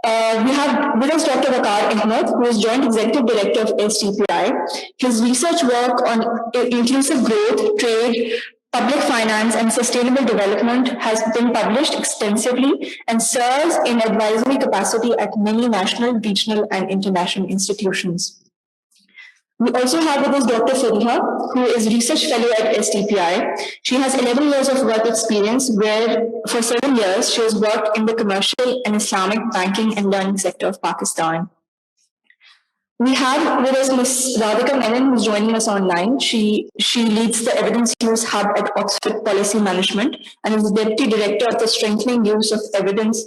We have with us Dr. Waqar Ahmed, who is Joint Executive Director of STPI. His research work on inclusive growth, trade, public finance, and sustainable development has been published extensively and serves in advisory capacity at many national, regional, and international institutions. We also have with us Dr. Fariha, who is Research Fellow at STPI. She has 11 years of work experience where for 7 years she has worked in the commercial and Islamic banking and learning sector of Pakistan. We have with us Ms. Radhika Menon, who's joining us online. She leads the Evidence Use Hub at Oxford Policy Management and is the Deputy Director of the Strengthening Evidence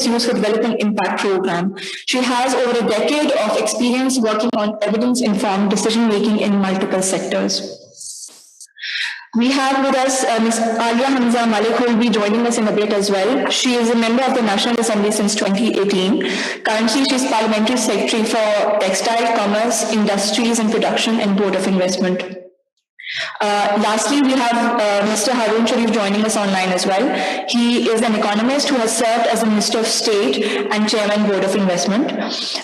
Use for Development Impact Program. She has over a decade of experience working on evidence-informed decision-making in multiple sectors. We have with us Ms. Alia Hamza Malik, who will be joining us in a bit as well. She is a member of the National Assembly since 2018. Currently, she is Parliamentary Secretary for Textile, Commerce, Industries and Production and Board of Investment. Lastly, we have Mr. Harun Sharif joining us online as well. He is an economist who has served as a Minister of State and Chairman Board of Investment.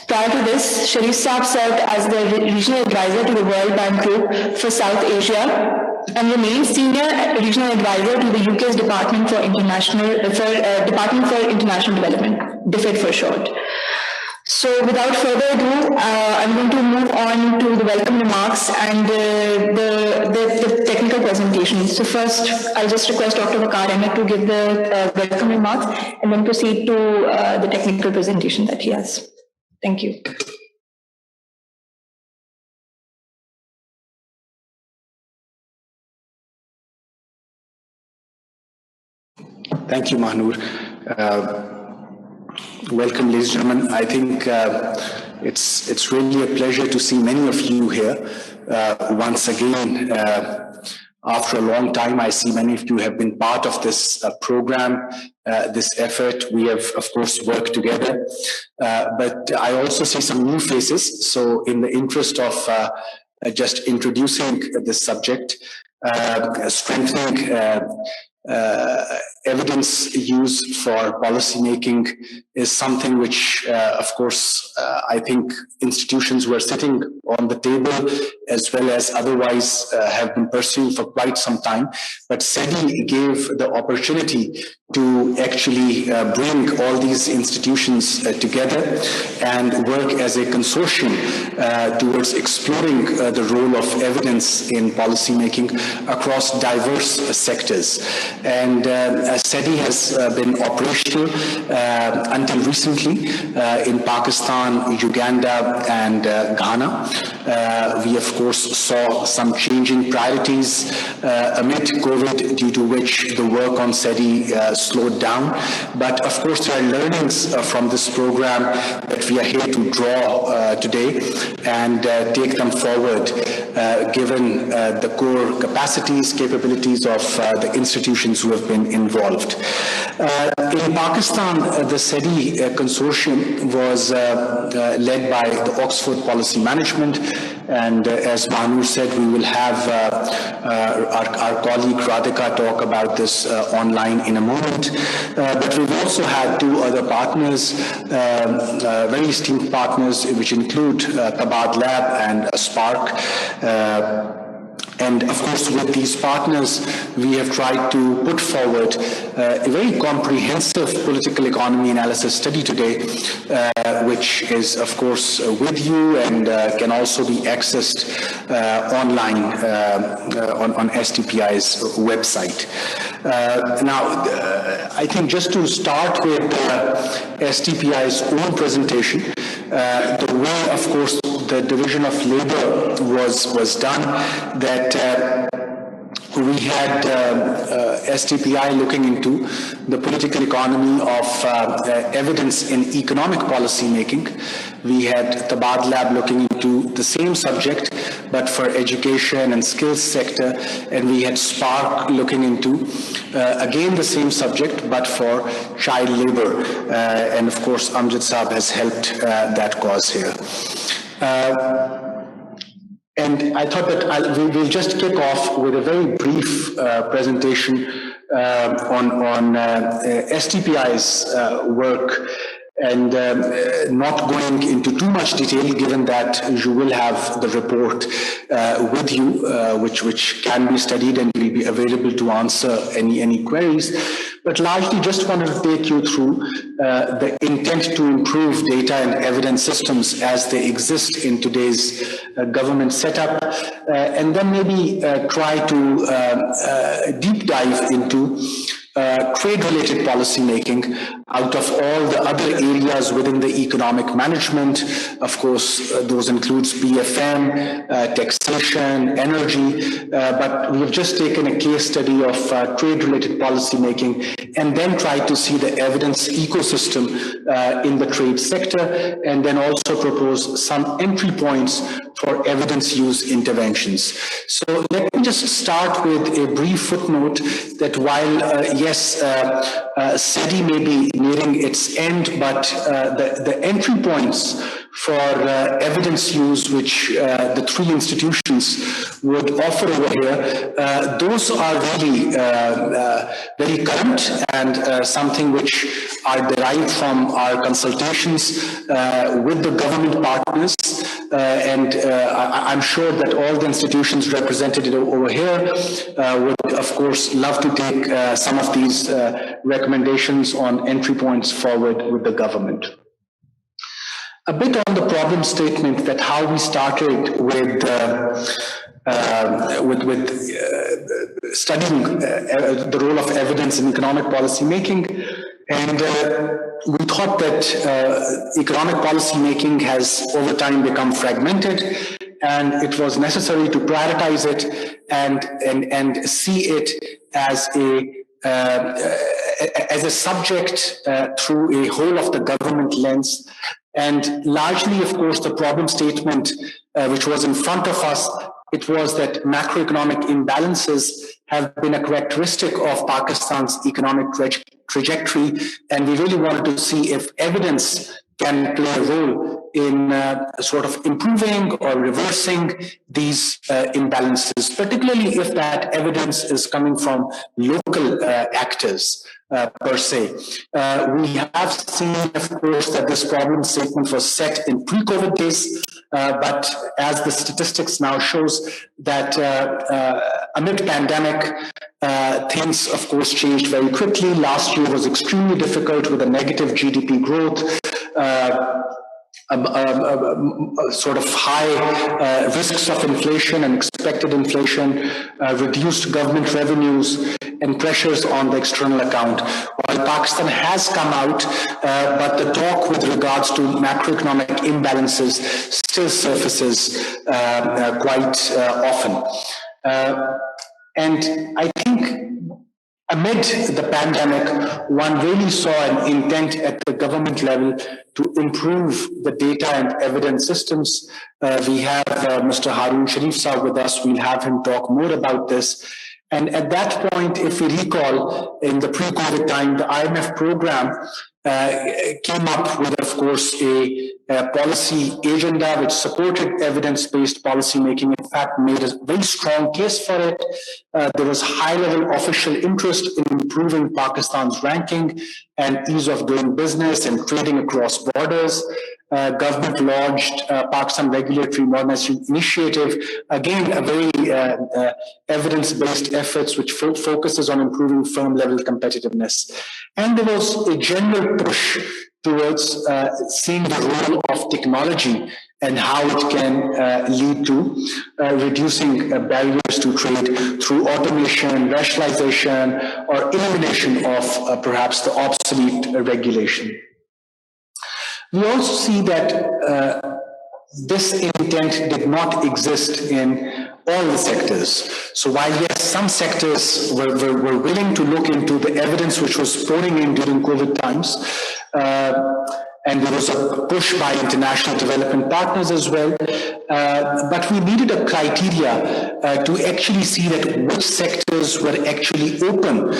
Prior to this, Sharif Saab served as the Regional Advisor to the World Bank Group for South Asia and remains Senior Regional Advisor to the UK's Department for International Development, DFID for short. So without further ado, I'm going to move on to the welcome remarks and the technical presentations. So first, I'll just request Dr. Waqar Ahmed to give the welcome remarks and then proceed to the technical presentation that he has. Thank you. Thank you, Mahnur. Welcome, ladies and gentlemen. I think it's really a pleasure to see many of you here. Once again, after a long time, I see many of you have been part of this program, this effort. We have, of course, worked together. But I also see some new faces. So in the interest of just introducing this subject, strengthening evidence use for policy making is something which, of course, I think institutions were sitting on the table as well as otherwise have been pursuing for quite some time. But SEDI gave the opportunity to actually bring all these institutions together and work as a consortium towards exploring the role of evidence in policy making across diverse sectors. And SEDI has been operational until recently in Pakistan, Uganda, and Ghana. We, of course, saw some changing priorities amid COVID, due to which the work on SEDI slowed down. But, of course, there are learnings from this program that we are here to draw today and take them forward, given the core capacities, capabilities of the institutions who have been involved. In Pakistan, the SEDI consortium was led by the Oxford Policy Management, and as Mahnur said, we will have our colleague Radhika talk about this online in a moment. But we've also had two other partners, very esteemed partners, which include Tabad Lab and Spark. And of course, with these partners, we have tried to put forward a very comprehensive political economy analysis study today, which is, of course, with you and can also be accessed online on STPI's website. Now, I think just to start with STPI's own presentation, the way, of course, the division of labor was done, that we had STPI looking into the political economy of evidence in economic policy making. We had Tabad Lab looking into the same subject, but for education and skills sector, and we had Spark looking into, again, the same subject, but for child labor. And of course, Amjad Saab has helped that cause here. And I thought that we'll just kick off with a very brief presentation on STPI's work. And not going into too much detail, given that you will have the report with you, which can be studied and will be available to answer any queries. But largely just wanted to take you through the intent to improve data and evidence systems as they exist in today's government setup, and then maybe try to deep dive into trade-related policy making out of all the other areas within the economic management. Of course, those includes BFM, taxation, energy, but we have just taken a case study of trade-related policy making and then tried to see the evidence ecosystem in the trade sector, and then also propose some entry points for evidence use interventions. So let me just start with a brief footnote that while, yes, SEDI may be nearing its end, but the entry points for evidence use, which the three institutions would offer over here, those are really very current and something which are derived from our consultations with the government partners. And I'm sure that all the institutions represented over here would, of course, love to take some of these recommendations on entry points forward with the government. A bit on the problem statement, that how we started with studying the role of evidence in economic policy making. And we thought that economic policy making has over time become fragmented, and it was necessary to prioritize it and see it as a subject through a whole of the government lens. And largely, of course, the problem statement which was in front of us, it was that macroeconomic imbalances have been a characteristic of Pakistan's economic trajectory, and we really wanted to see if evidence can play a role in sort of improving or reversing these imbalances, particularly if that evidence is coming from local actors per se. We have seen, of course, that this problem statement was set in pre-COVID days, but as the statistics now shows that amid pandemic, things, of course, changed very quickly. Last year was extremely difficult with a negative GDP growth, sort of high risks of inflation and expected inflation, reduced government revenues, and pressures on the external account. While Pakistan has come out, but the talk with regards to macroeconomic imbalances still surfaces quite often. And I think amid the pandemic, one really saw an intent at the government level to improve the data and evidence systems. We have Mr. Haroon Sharif Saab with us. We'll have him talk more about this. And at that point, if we recall, in the pre-COVID time, the IMF program came up with, of course, a policy agenda which supported evidence-based policy making. In fact, made a very strong case for it. There was high-level official interest in improving Pakistan's ranking and ease of doing business and trading across borders. Government launched Pakistan Regulatory Modernization Initiative, again, a very evidence-based efforts which focuses on improving firm-level competitiveness. And there was a general push towards seeing the role of technology and how it can lead to reducing barriers to trade through automation, rationalization, or elimination of perhaps the obsolete regulation. We also see that this intent did not exist in all the sectors. So while yes, some sectors were willing to look into the evidence which was pouring in during COVID times, and there was a push by international development partners as well, but we needed a criteria to actually see that which sectors were actually open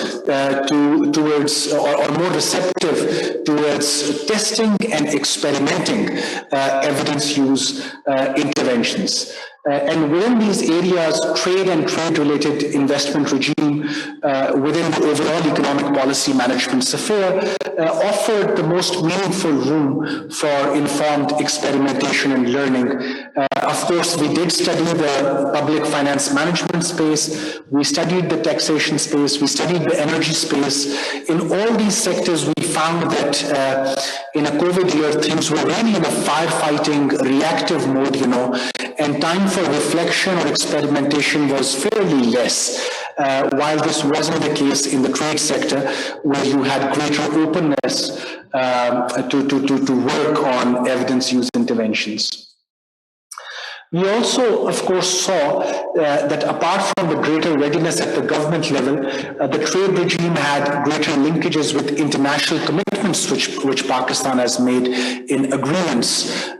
towards or more receptive towards testing and experimenting evidence use interventions. And within these areas, trade and trade-related investment regime within the overall economic policy management sphere offered the most meaningful room for informed experimentation and learning. Of course, we did study the public finance management space, we studied the taxation space, we studied the energy space. In all these sectors, we found that in a COVID year, things were really in a firefighting, reactive mode, and time for reflection or experimentation was fairly less. While this wasn't the case in the trade sector, where you had greater openness to work on evidence-use interventions. We also, of course, saw that apart from the greater readiness at the government level, the trade regime had greater linkages with international commitments which Pakistan has made in agreements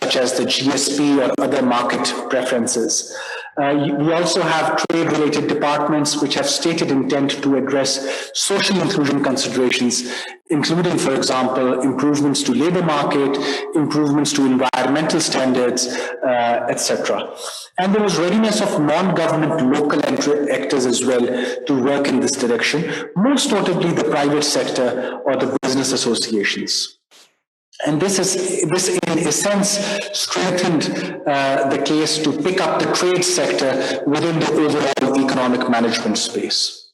such as the GSP or other market preferences. We also have trade-related departments which have stated intent to address social inclusion considerations, including, for example, improvements to labor market, improvements to environmental standards, etc. And there was readiness of non-government local actors as well to work in this direction, most notably the private sector or the business associations. And this in a sense strengthened the case to pick up the trade sector within the overall economic management space.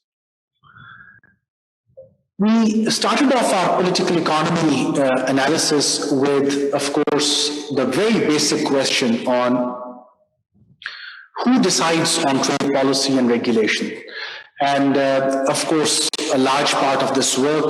We started off our political economy analysis with, of course, the very basic question on who decides on trade policy and regulation. And of course, a large part of this work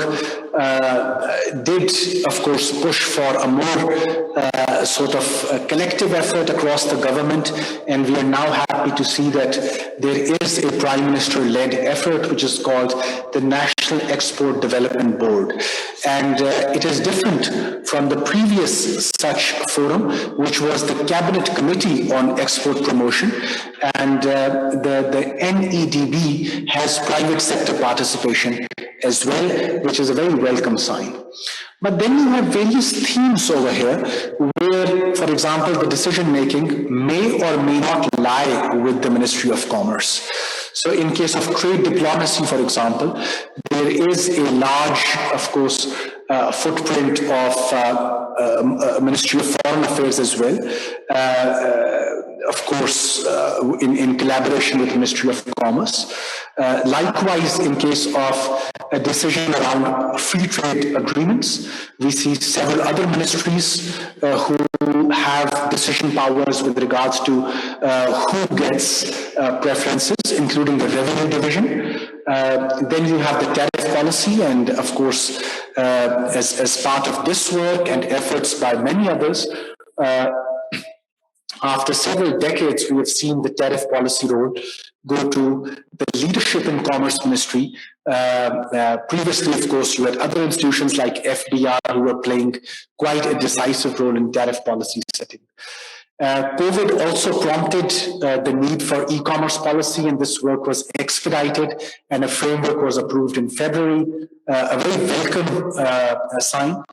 did, of course, push for a more sort of collective effort across the government. And we are now happy to see that there is a Prime Minister-led effort, which is called the National Export Development Board. And it is different from the previous such forum, which was the Cabinet Committee on Export Promotion. And the NEDB has private sector participation as well, which is a very welcome sign. But then you have various themes over here where, for example, the decision-making may or may not lie with the Ministry of Commerce. So in case of trade diplomacy, for example, there is a large, of course, footprint of Ministry of Foreign Affairs as well, of course, in collaboration with the Ministry of Commerce. Likewise, in case of a decision around free trade agreements, we see several other ministries who have decision powers with regards to who gets preferences, including the revenue division. Then you have the tariff policy, and of course, as part of this work and efforts by many others, after several decades, we have seen the tariff policy role go to the leadership in Commerce Ministry. Previously, of course, you had other institutions like FDR who were playing quite a decisive role in tariff policy setting. COVID also prompted the need for e-commerce policy, and this work was expedited, and a framework was approved in February, a very welcome sign.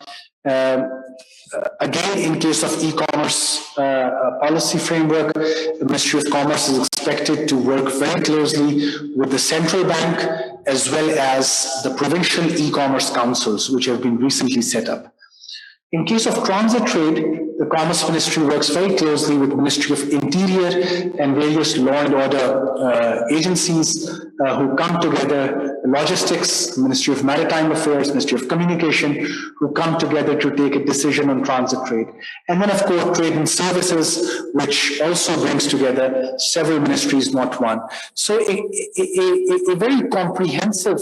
Again, in case of e-commerce policy framework, the Ministry of Commerce is expected to work very closely with the central bank as well as the provincial e-commerce councils, which have been recently set up. In case of transit trade, the Commerce Ministry works very closely with the Ministry of Interior and various law and order agencies who come together, logistics, Ministry of Maritime Affairs, Ministry of Communication, who come together to take a decision on transit trade. And then, of course, trade and services, which also brings together several ministries, not one. So a very comprehensive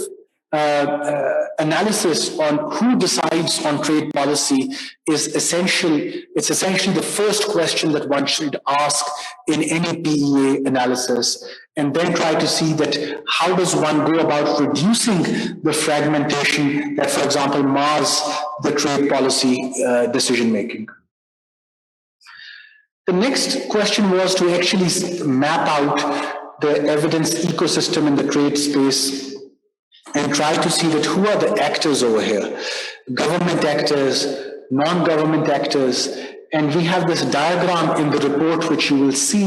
analysis on who decides on trade policy is essentially the first question that one should ask in any PEA analysis, and then try to see that how does one go about reducing the fragmentation that, for example, mars the trade policy decision making. The next question was to actually map out the evidence ecosystem in the trade space and try to see that who are the actors over here, government actors, non-government actors, And we have this diagram in the report, which you will see,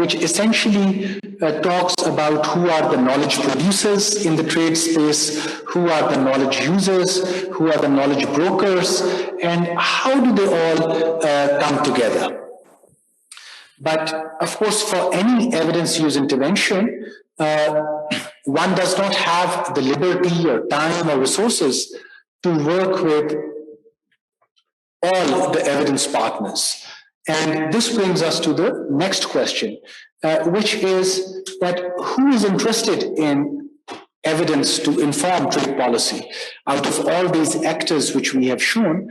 which essentially talks about who are the knowledge producers in the trade space, who are the knowledge users, who are the knowledge brokers, and how do they all come together. But of course, for any evidence use intervention, one does not have the liberty or time or resources to work with all the evidence partners. And this brings us to the next question, which is that who is interested in evidence to inform trade policy? Out of all these actors which we have shown,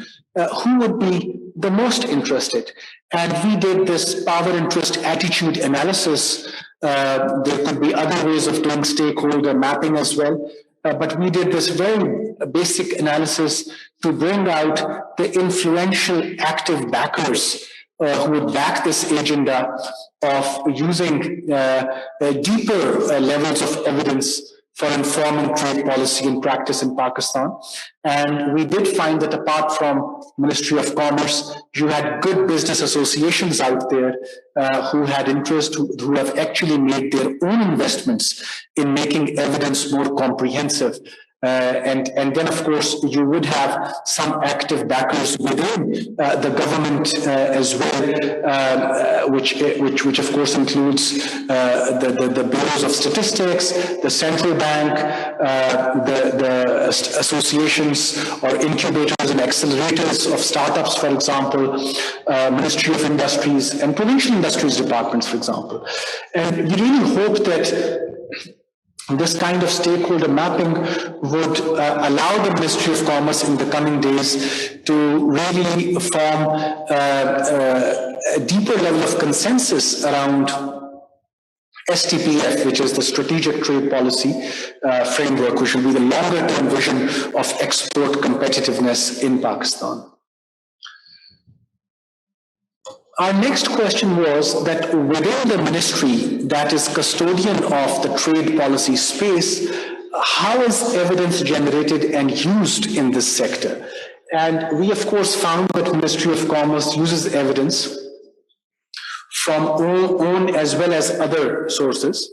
who would be the most interested? And we did this power interest attitude analysis. There could be other ways of doing stakeholder mapping as well. But we did this very basic analysis to bring out the influential active backers who would back this agenda of using deeper levels of evidence for informing trade policy and practice in Pakistan. And we did find that apart from Ministry of Commerce, you had good business associations out there who had interest, who have actually made their own investments in making evidence more comprehensive. And then, of course, you would have some active backers within the government as well, which of course includes the bureaus of statistics, the central bank, the associations or incubators and accelerators of startups, for example, Ministry of Industries and provincial industries departments, for example. And we really hope that this kind of stakeholder mapping would allow the Ministry of Commerce in the coming days to really form a deeper level of consensus around STPF, which is the Strategic Trade Policy Framework, which will be the longer-term vision of export competitiveness in Pakistan. Our next question was that within the ministry that is custodian of the trade policy space, how is evidence generated and used in this sector? And we, of course, found that Ministry of Commerce uses evidence from own as well as other sources.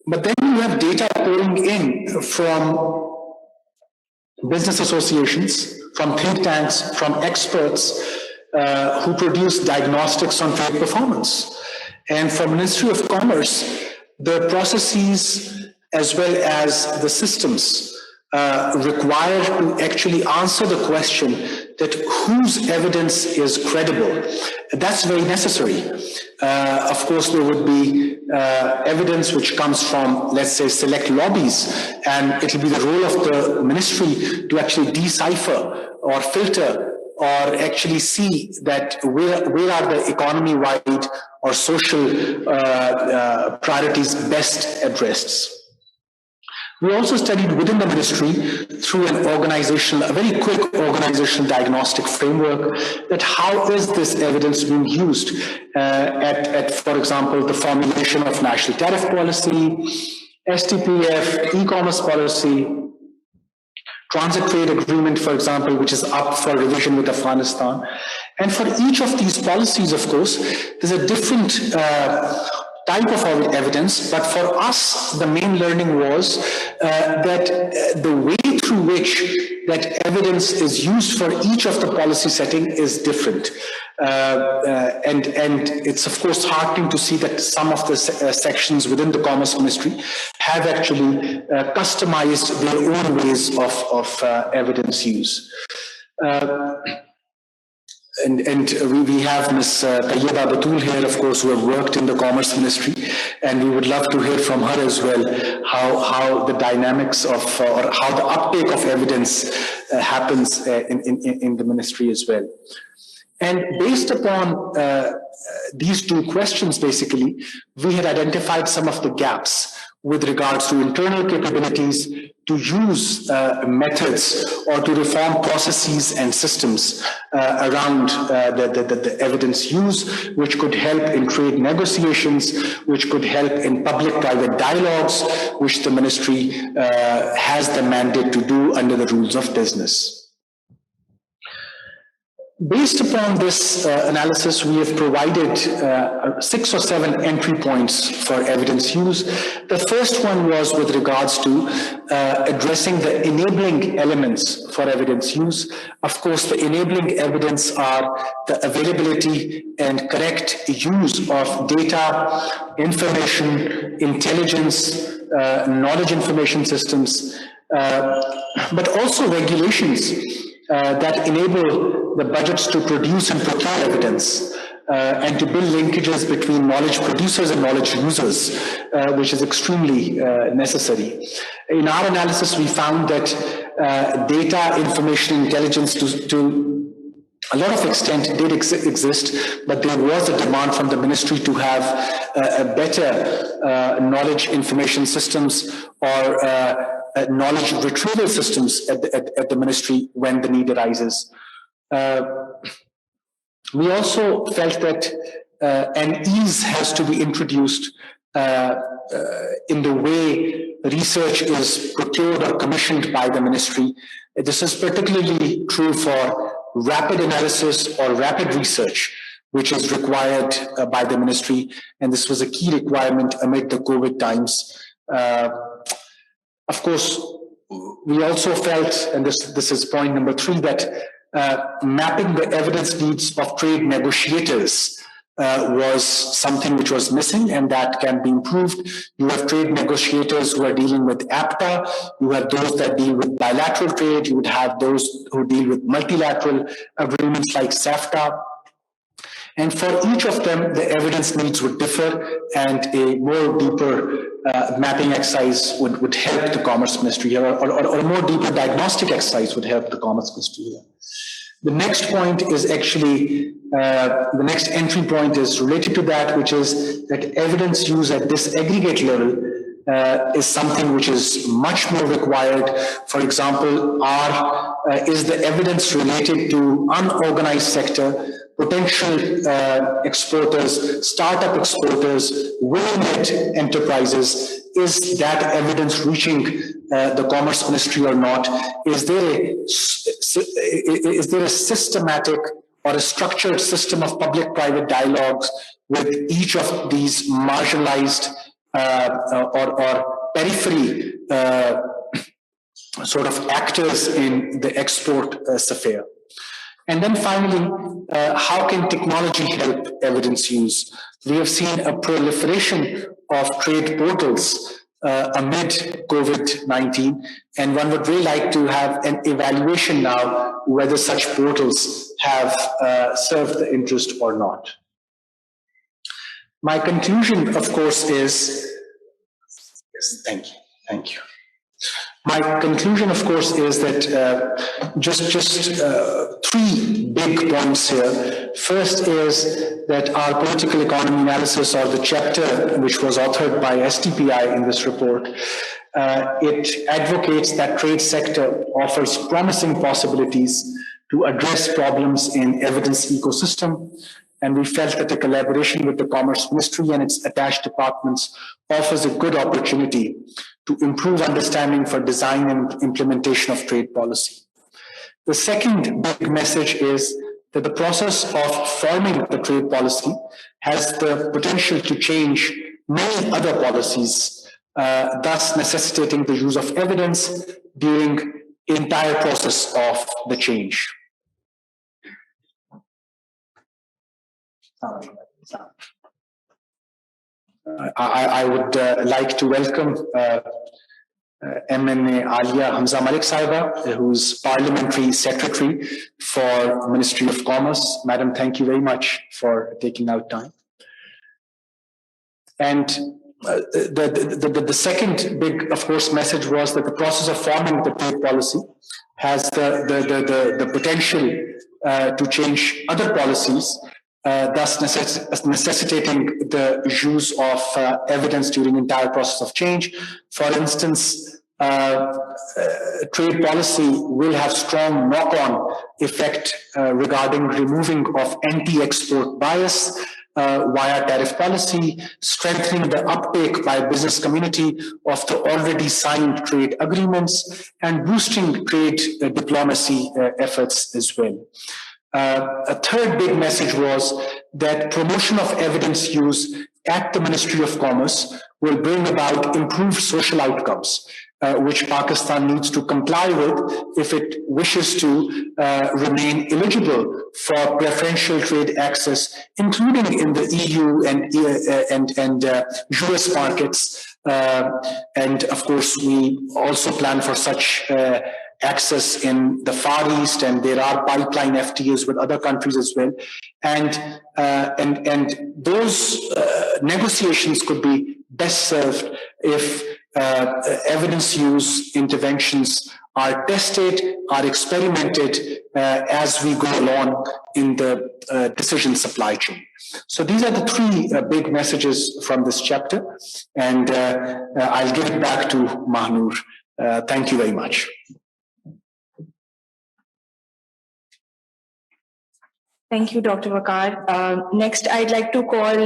But then you have data pouring in from business associations, from think tanks, from experts, who produce diagnostics on trade performance. And for Ministry of Commerce, the processes as well as the systems required to actually answer the question that whose evidence is credible. That's very necessary. Of course, there would be evidence which comes from, let's say, select lobbies, and it will be the role of the ministry to actually decipher or filter or actually see that where are the economy-wide or social priorities best addressed. We also studied within the ministry through a very quick organizational diagnostic framework, that how is this evidence being used at, for example, the formulation of national tariff policy, STPF, e-commerce policy, transit trade agreement, for example, which is up for revision with Afghanistan. And for each of these policies, of course, there's a different type of evidence, but for us, the main learning was that the way through which that evidence is used for each of the policy setting is different. And it's of course heartening to see that some of the sections within the Commerce Ministry have actually customized their own ways of evidence use. And we have Ms. Tayyeba Batul here, of course, who have worked in the Commerce Ministry, and we would love to hear from her as well how the dynamics of, or how the uptake of evidence happens in the ministry as well. And based upon these two questions, basically, we had identified some of the gaps with regards to internal capabilities to use methods or to reform processes and systems around the evidence use, which could help in trade negotiations, which could help in public-private dialogues, which the ministry has the mandate to do under the rules of business. Based upon this analysis, we have provided 6 or 7 entry points for evidence use. The first one was with regards to addressing the enabling elements for evidence use. Of course, the enabling evidence are the availability and correct use of data, information, intelligence, knowledge information systems, but also regulations that enable the budgets to produce and procure evidence and to build linkages between knowledge producers and knowledge users, which is extremely necessary. In our analysis, we found that data, information, intelligence to a lot of extent did exist, but there was a demand from the ministry to have a better knowledge information systems or knowledge retrieval systems at the ministry when the need arises. We also felt that an ease has to be introduced in the way research is procured or commissioned by the ministry. This is particularly true for rapid analysis or rapid research, which is required by the ministry, and this was a key requirement amid the COVID times. Of course, we also felt, and this is point number 3, that mapping the evidence needs of trade negotiators was something which was missing, and that can be improved. You have trade negotiators who are dealing with APTA, you have those that deal with bilateral trade, you would have those who deal with multilateral agreements like SAFTA. And for each of them, the evidence needs would differ, and a more deeper mapping exercise would help the Commerce Ministry here, or a more deeper diagnostic exercise would help the Commerce Ministry here. The next point is actually, the next entry point is related to that, which is that evidence use at this aggregate level is something which is much more required. For example, is the evidence related to unorganized sector, potential exporters, startup exporters, women-led enterprises? Is that evidence reaching the Commerce Ministry or not? Is there a systematic or a structured system of public-private dialogues with each of these marginalized or periphery sort of actors in the export sphere? And then finally, how can technology help evidence use? We have seen a proliferation of trade portals amid COVID-19, and one would really like to have an evaluation now whether such portals have served the interest or not. My conclusion, of course, is, yes, thank you. My conclusion, of course, is that just 3 big points here. First is that our political economy analysis, or the chapter which was authored by STPI in this report, it advocates that trade sector offers promising possibilities to address problems in evidence ecosystem. And we felt that the collaboration with the Commerce Ministry and its attached departments offers a good opportunity to improve understanding for design and implementation of trade policy. The second big message is that the process of forming the trade policy has the potential to change many other policies, thus necessitating the use of evidence during the entire process of the change. I would like to welcome MNA Alia Hamza Malik Saiba, who's Parliamentary Secretary for Ministry of Commerce. Madam, thank you very much for taking out time. And the second big, of course, message was that the process of forming the trade policy has the potential to change other policies, thus necessitating the use of evidence during the entire process of change. For instance, trade policy will have strong knock-on effect regarding removing of anti-export bias via tariff policy, strengthening the uptake by business community of the already signed trade agreements, and boosting trade diplomacy efforts as well. A third big message was that promotion of evidence use at the Ministry of Commerce will bring about improved social outcomes, which Pakistan needs to comply with if it wishes to remain eligible for preferential trade access, including in the EU and US markets. And of course, we also plan for such access in the Far East, and there are pipeline FTAs with other countries as well. And those negotiations could be best served if evidence use interventions are tested, are experimented as we go along in the decision supply chain. So these are the three big messages from this chapter, and I'll give it back to Mahnur. Thank you very much. Thank you, Dr. Waqar. Next, I'd like to call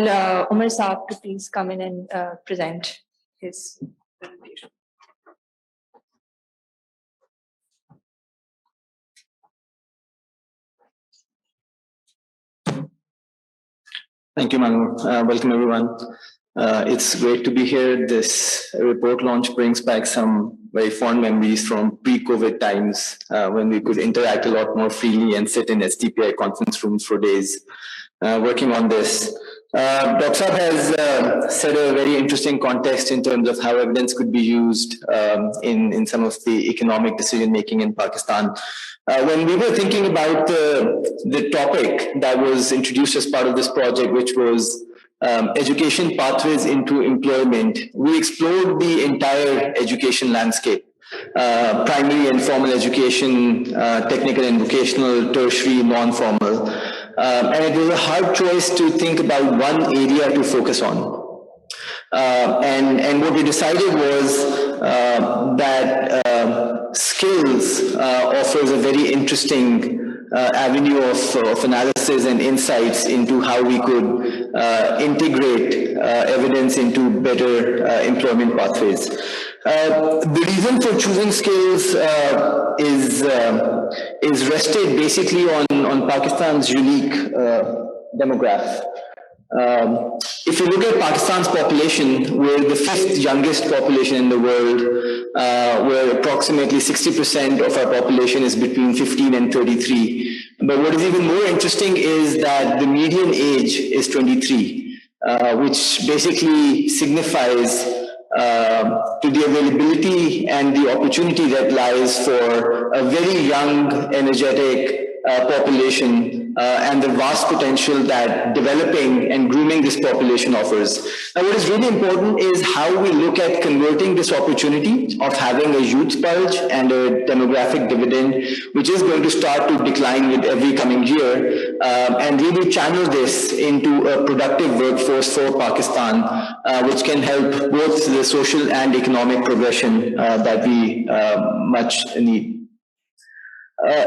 Umar Saab to please come in and present his presentation. Thank you, Manu. Welcome, everyone. It's great to be here. This report launch brings back some very fond memories from pre-COVID times when we could interact a lot more freely and sit in STPI conference rooms for days working on this. Dr. Saab has set a very interesting context in terms of how evidence could be used in some of the economic decision-making in Pakistan. When we were thinking about the topic that was introduced as part of this project, which was education pathways into employment, we explored the entire education landscape, primary and formal education, technical and vocational, tertiary, non-formal. And it was a hard choice to think about one area to focus on. And what we decided was that skills offers a very interesting avenue of analysis and insights into how we could integrate evidence into better employment pathways. The reason for choosing skills is rested basically on Pakistan's unique demographic. If you look at Pakistan's population, we're the 5th youngest population in the world, where approximately 60% of our population is between 15 and 33. But what is even more interesting is that the median age is 23, which basically signifies to the availability and the opportunity that lies for a very young, energetic population and the vast potential that developing and grooming this population offers. Now, what is really important is how we look at converting this opportunity of having a youth bulge and a demographic dividend, which is going to start to decline with every coming year, and really channel this into a productive workforce for Pakistan, which can help both the social and economic progression that we much need.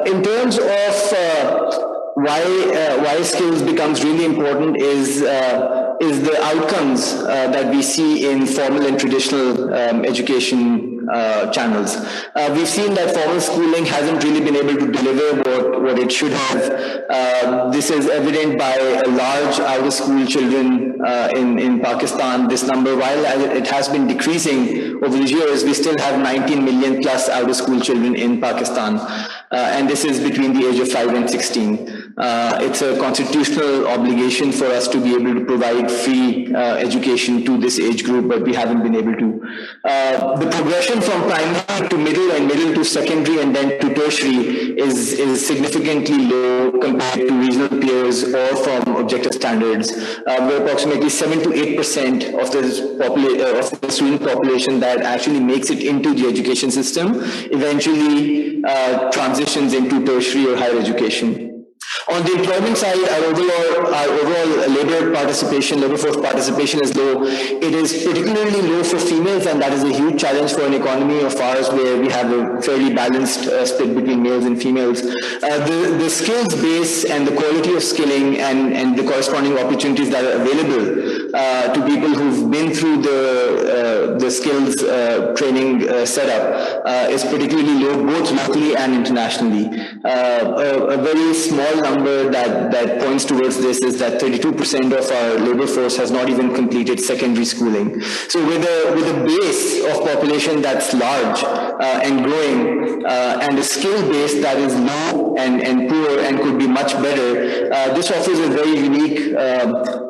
In terms of why skills becomes really important is the outcomes that we see in formal and traditional education channels. We've seen that formal schooling hasn't really been able to deliver what it should have. This is evident by a large out-of-school children in Pakistan. This number, while it has been decreasing over the years, we still have 19 million plus out-of-school children in Pakistan. And this is between the age of 5 and 16. It's a constitutional obligation for us to be able to provide free education to this age group, but we haven't been able to. The progression from primary to middle and middle to secondary and then to tertiary is significantly low compared to regional peers or from objective standards. Where approximately 7 to 8% of the student population that actually makes it into the education system eventually transitions into tertiary or higher education. On the employment side, our overall labor force participation is low. It is particularly low for females, and that is a huge challenge for an economy of ours where we have a fairly balanced split between males and females. The skills base and the quality of skilling and the corresponding opportunities that are available to people who've been through the skills training setup is particularly low, both locally and internationally. A very small number that points towards this is that 32% of our labor force has not even completed secondary schooling. So with a base of population that's large and growing, and a skill base that is low and poor and could be much better, this offers a very unique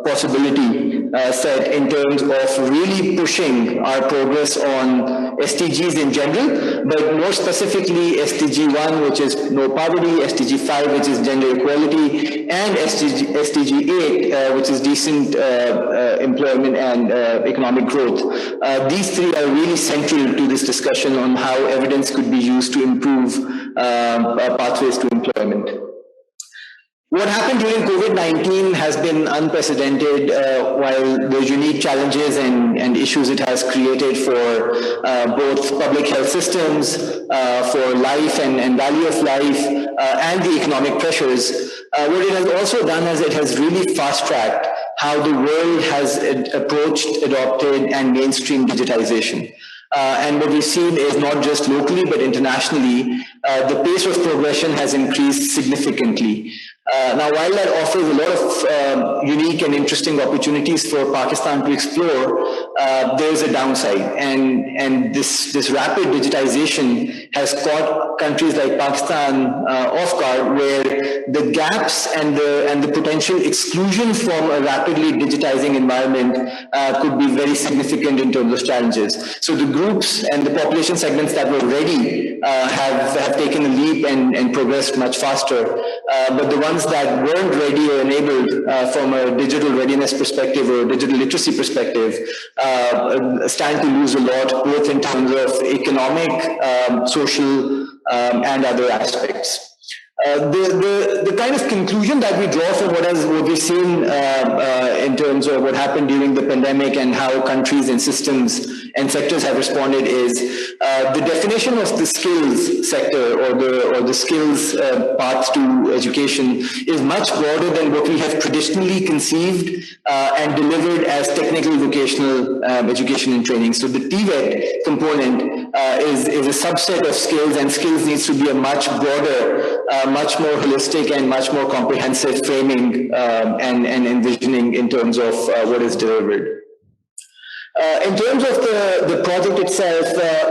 possibility set in terms of really pushing our progress on SDGs in general, but more specifically SDG 1, which is no poverty, SDG 5, which is gender equality, and SDG 8, which is decent employment and economic growth. These three are really central to this discussion on how evidence could be used to improve pathways to employment. What happened during COVID-19 has been unprecedented, while the unique challenges and issues it has created for both public health systems, for life and value of life, and the economic pressures. What it has also done is it has really fast-tracked how the world has approached, adopted, and mainstreamed digitization. And what we've seen is not just locally, but internationally, the pace of progression has increased significantly. Now, while that offers a lot of unique and interesting opportunities for Pakistan to explore, there is a downside. And this rapid digitization has caught countries like Pakistan off guard, where the gaps and the potential exclusion from a rapidly digitizing environment could be very significant in terms of challenges. So the groups and the population segments that were ready have taken a leap and progressed much faster. But the ones that weren't ready or enabled from a digital readiness perspective or digital literacy perspective stand to lose a lot, both in terms of economic, social, and other aspects. The kind of conclusion that we draw from what we've seen in terms of what happened during the pandemic and how countries and systems and sectors have responded is the definition of the skills sector or the skills path to education is much broader than what we have traditionally conceived and delivered as technical vocational education and training. So the TVET component is a subset of skills, and skills needs to be a much broader, much more holistic and much more comprehensive framing and envisioning in terms of what is delivered. In terms of the project itself,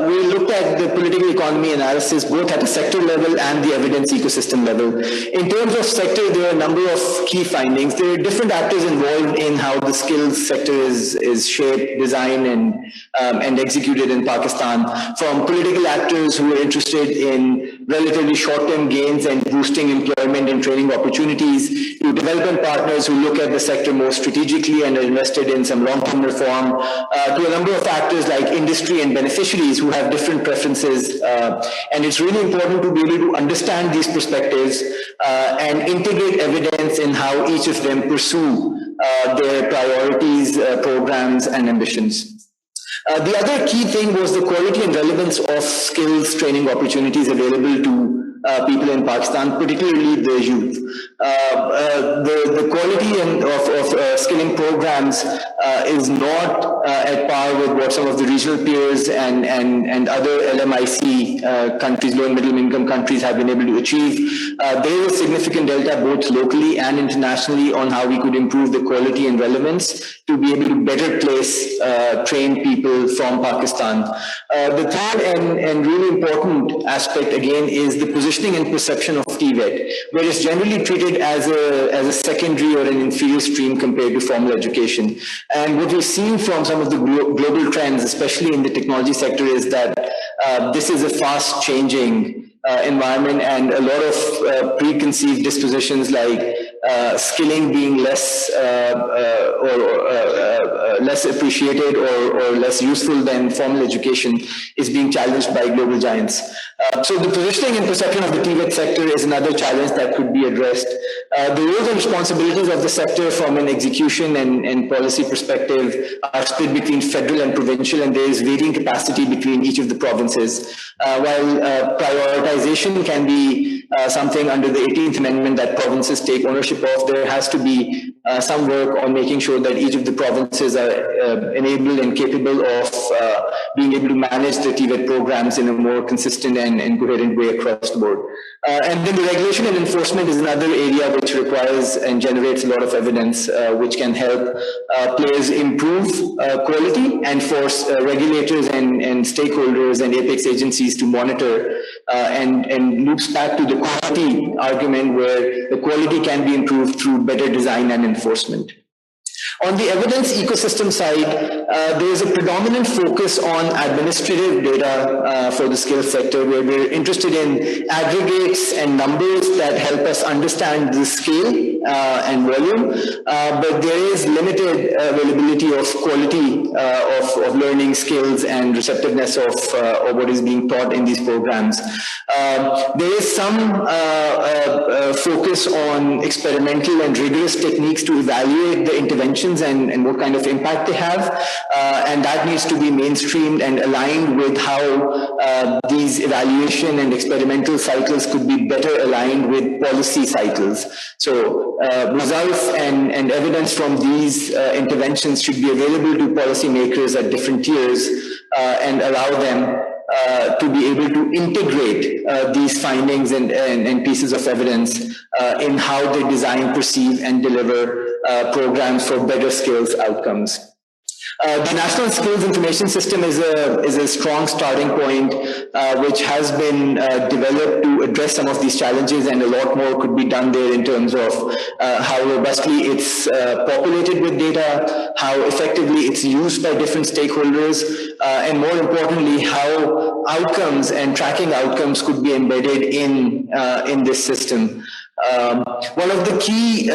we looked at the political economy analysis both at a sector level and the evidence ecosystem level. In terms of sector, there are a number of key findings. There are different actors involved in how the skills sector is shaped, designed, and executed in Pakistan, from political actors who are interested in relatively short-term gains and boosting employment and training opportunities, to development partners who look at the sector more strategically and are invested in some long-term reform, to a number of factors like industry and beneficiaries who have different preferences. And it's really important to be able to understand these perspectives and integrate evidence in how each of them pursue their priorities, programs, and ambitions. The other key thing was the quality and relevance of skills training opportunities available to people in Pakistan, particularly the youth. The quality of skilling programs is not at par with what some of the regional peers and other LMIC countries, low and middle income countries, have been able to achieve. There is a significant delta both locally and internationally on how we could improve the quality and relevance to be able to better place trained people from Pakistan. The third and really important aspect again is the positioning and perception of TVET, where it's generally treated as a secondary or an inferior stream compared to formal education. And what we've seen from some of the global trends, especially in the technology sector, is that this is a fast changing environment, and a lot of preconceived dispositions like skilling being less less appreciated or less useful than formal education is being challenged by global giants. So the positioning and perception of the TVET sector is another challenge that could be addressed. The roles and responsibilities of the sector from an execution and policy perspective are split between federal and provincial, and there is varying capacity between each of the provinces. While prioritization can be something under the 18th Amendment that provinces take ownership of, there has to be some work on making sure that each of the provinces are enabled and capable of being able to manage the TVET programs in a more consistent and coherent way across the board. And then the regulation and enforcement is another area which requires and generates a lot of evidence, which can help players improve quality and force regulators and stakeholders and apex agencies to monitor, and loops back to the quality argument where the quality can be improved through better design and enforcement. On the evidence ecosystem side, there is a predominant focus on administrative data for the skills sector, where we're interested in aggregates and numbers that help us understand the scale and volume, but there is limited availability of quality of learning skills and receptiveness of what is being taught in these programs. There is some focus on experimental and rigorous techniques to evaluate the interventions and what kind of impact they have, and that needs to be mainstreamed and aligned with how these evaluation and experimental cycles could be better aligned with policy cycles. So results and evidence from these interventions should be available to policymakers at different tiers and allow them to be able to integrate these findings and pieces of evidence in how they design, perceive, and deliver programs for better skills outcomes. The National Skills Information System is a strong starting point, which has been developed to address some of these challenges, and a lot more could be done there in terms of how robustly it's populated with data, how effectively it's used by different stakeholders, and more importantly, how outcomes and tracking outcomes could be embedded in this system. One of the key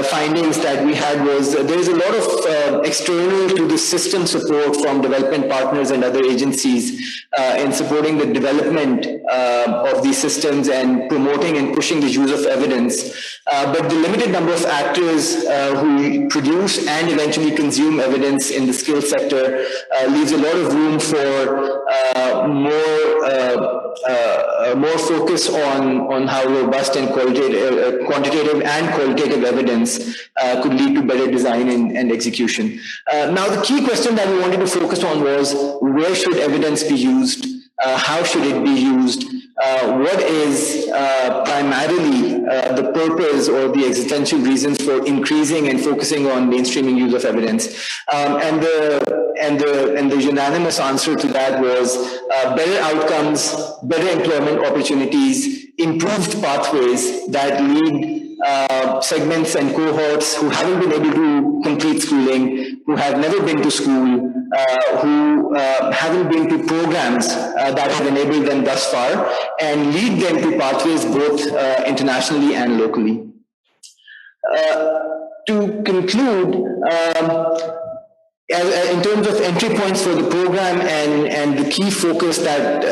findings that we had was there's a lot of external to the system support from development partners and other agencies in supporting the development of these systems and promoting and pushing the use of evidence. But the limited number of actors who produce and eventually consume evidence in the skills sector leaves a lot of room for more focus on how robust and quantitative and qualitative evidence could lead to better design and execution. Now, the key question that we wanted to focus on was, where should evidence be used? How should it be used? What is primarily the purpose or the existential reasons for increasing and focusing on mainstreaming use of evidence? And the unanimous answer to that was better outcomes, better employment opportunities, improved pathways that lead segments and cohorts who haven't been able to complete schooling, who have never been to school, who haven't been to programs that have enabled them thus far, and lead them to pathways both internationally and locally. To conclude, in terms of entry points for the program and the key focus that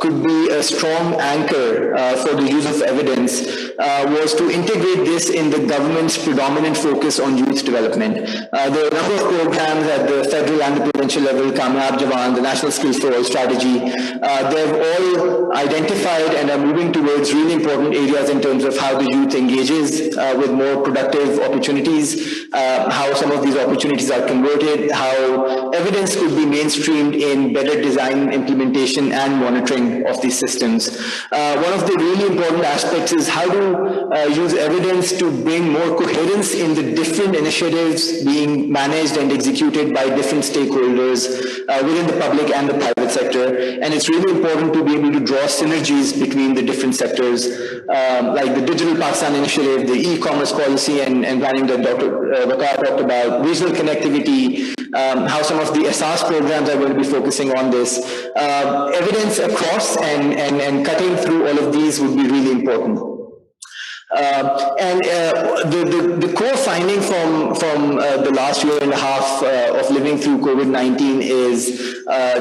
could be a strong anchor for the use of evidence was to integrate this in the government's predominant focus on youth development. There are a number of programs at the federal and the provincial level, Kamyab Jawan, the National Skills for All strategy. They've all identified and are moving towards really important areas in terms of how the youth engages with more productive opportunities, how some of these opportunities are converted, how evidence could be mainstreamed in better design, implementation, and monitoring of these systems. One of the really important aspects is how to use evidence to bring more coherence in the different initiatives being managed and executed by different stakeholders within the public and the private sector. And it's really important to be able to draw synergies between the different sectors, like the Digital Pakistan Initiative, the e-commerce policy and planning that Dr. Waqar talked about, regional connectivity, how some of the Asas programs are going to be focusing on this. Evidence across and cutting through all of these would be really important. The core finding from the last year and a half of living through COVID-19 is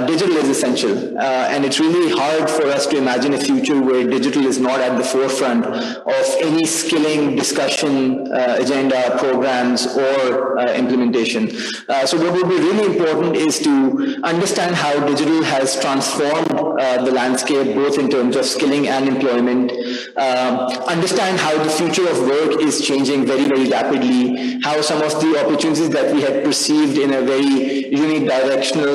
digital is essential. And it's really hard for us to imagine a future where digital is not at the forefront of any skilling, discussion, agenda, programs, or implementation. So what would be really important is to understand how digital has transformed the landscape, both in terms of skilling and employment, understand how the future of work is changing very, very rapidly, how some of the opportunities that we had perceived in a very unidirectional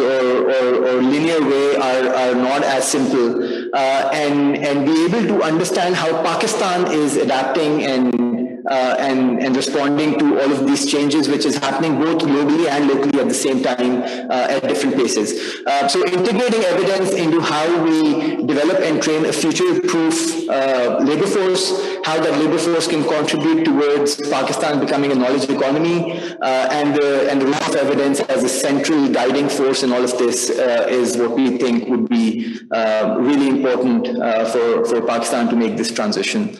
or linear way are not as simple, and be able to understand how Pakistan is adapting and responding to all of these changes, which is happening both globally and locally at the same time at different paces. So integrating evidence into how we develop and train a future-proof labor force, how that labor force can contribute towards Pakistan becoming a knowledge economy, and the role of evidence as a central guiding force in all of this is what we think would be really important for Pakistan to make this transition.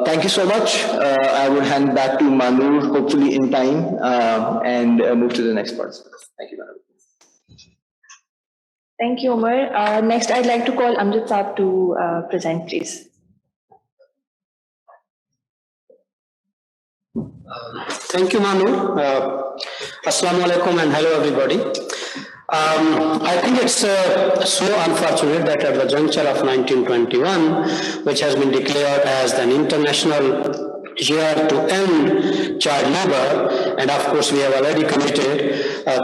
Thank you so much. I will hand back to Manur, hopefully in time, and move to the next part. Thank you, Manur. Thank you, Umar. Next, I'd like to call Amjad Saab to present, please. Thank you, Manu. Assalamu alaikum and hello, everybody. I think it's so unfortunate that at the juncture of 1921, which has been declared as an international year to end child labor, and of course we have already committed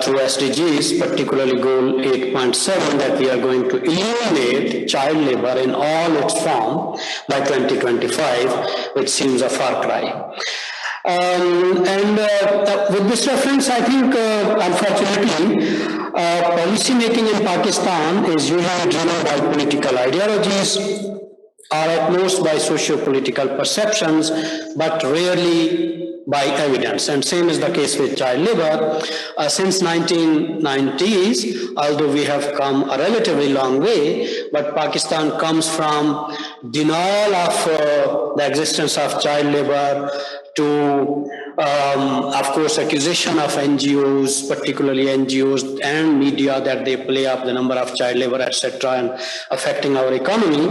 through SDGs, particularly goal 8.7, that we are going to eliminate child labor in all its form by 2025, which seems a far cry. With this reference, I think, unfortunately, policy making in Pakistan is usually driven by political ideologies or at most by socio-political perceptions, but rarely by evidence. And same is the case with child labor. Since 1990s, although we have come a relatively long way, but Pakistan comes from denial of the existence of child labor to, of course, accusation of NGOs, particularly NGOs and media, that they play up the number of child labor, etc., and affecting our economy.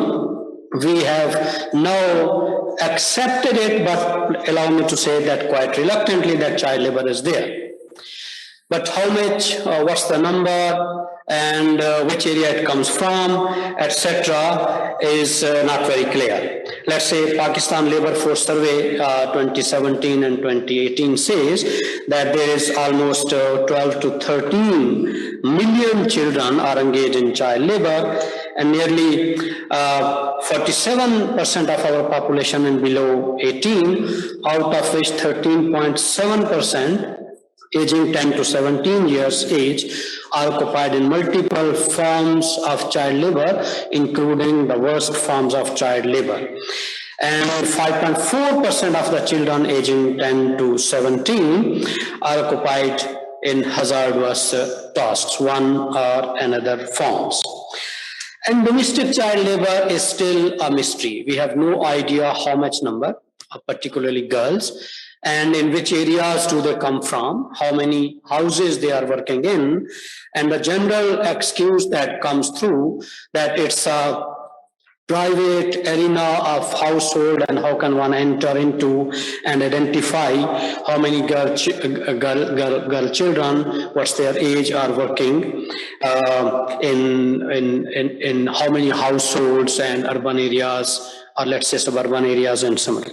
We have now accepted it, but allow me to say that quite reluctantly, that child labor is there. But how much, what's the number, and which area it comes from, etc., is not very clear. Let's say Pakistan Labour Force Survey 2017 and 2018 says that there is almost 12 to 13 million children are engaged in child labor, and nearly 47% of our population is below 18, out of which 13.7% aging 10 to 17 years age are occupied in multiple forms of child labor, including the worst forms of child labor. And 5.4% of the children aging 10 to 17 are occupied in hazardous tasks, one or another forms. And domestic child labor is still a mystery. We have no idea how much number, particularly girls, and in which areas do they come from, how many houses they are working in, and the general excuse that comes through that it's a private arena of household and how can one enter into and identify how many girl children, what's their age, are working in how many households and urban areas, or let's say suburban areas and similar.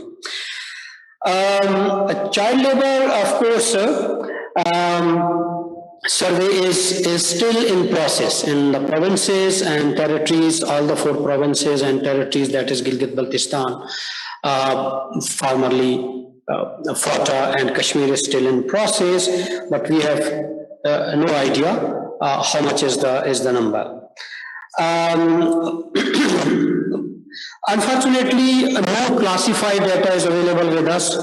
Child labor, of course, survey is still in process in the provinces and territories, all the 4 provinces and territories, that is Gilgit-Baltistan, formerly FATA, and Kashmir is still in process, but we have no idea how much is the number. Unfortunately, no classified data is available with us.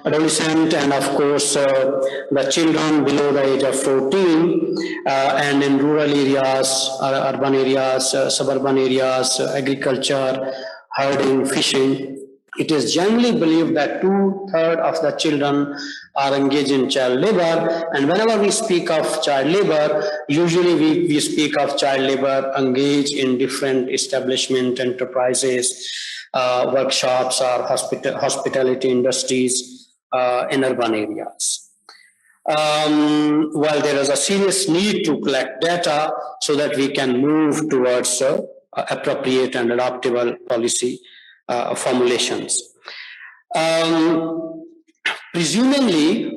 Adolescent and of course the children below the age of 14, and in rural areas, urban areas, suburban areas, agriculture, herding, fishing. It is generally believed that 2/3 of the children are engaged in child labor, and whenever we speak of child labor, usually we speak of child labor engaged in different establishment, enterprises, workshops, or hospitality industries in urban areas. while there is a serious need to collect data so that we can move towards appropriate and adaptable policy formulations. Presumably,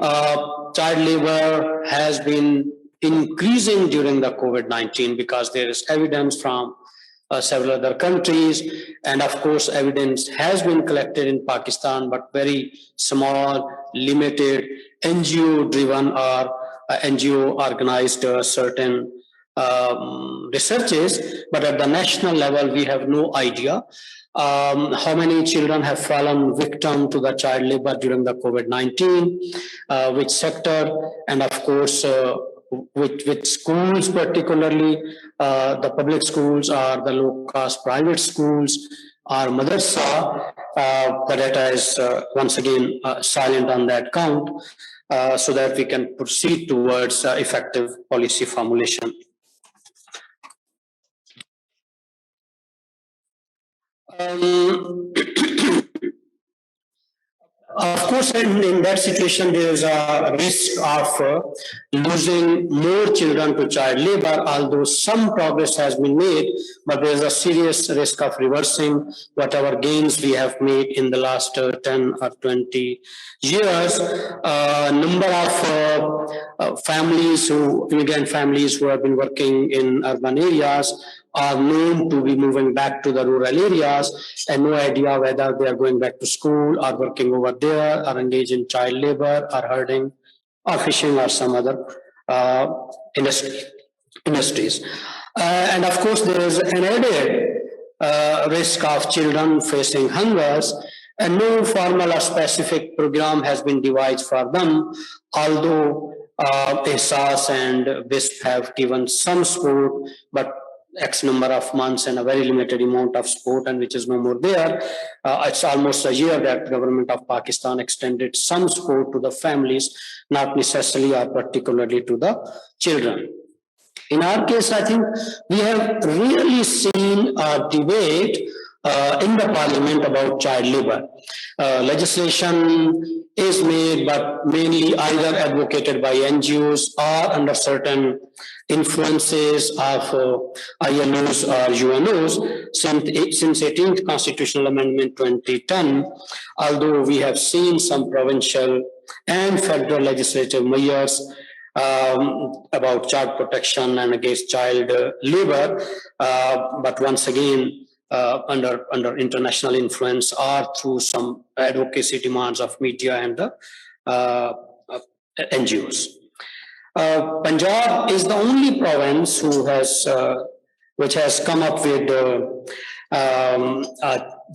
child labor has been increasing during the COVID-19 because there is evidence from several other countries, and of course evidence has been collected in Pakistan, but very small, limited, NGO driven or NGO organized certain researches, but at the national level we have no idea how many children have fallen victim to the child labor during the COVID-19, which sector, and of course which schools particularly, the public schools or the low-cost private schools or madrasa. The data is once again silent on that count, so that we can proceed towards effective policy formulation. Of course, in that situation, there is a risk of losing more children to child labor, although some progress has been made, but there is a serious risk of reversing whatever gains we have made in the last 10 or 20 years. Number of families immigrant families who have been working in urban areas are known to be moving back to the rural areas, and no idea whether they are going back to school or working over there or engaged in child labor or herding or fishing or some other industries. And of course, there is an added risk of children facing hungers, and no formal or specific program has been devised for them, although ESAS and WISP have given some support, but X number of months and a very limited amount of support, and which is no more there. It's almost a year that government of Pakistan extended some support to the families, not necessarily or particularly to the children. In our case, I think we have really seen a debate in the parliament about child labor. Legislation is made, but mainly either advocated by NGOs or under certain influences of ILOs or UNOs since 18th Constitutional Amendment 2010, although we have seen some provincial and federal legislative measures about child protection and against child labor, but once again, under international influence or through some advocacy demands of media and the NGOs. Punjab is the only province which has come up with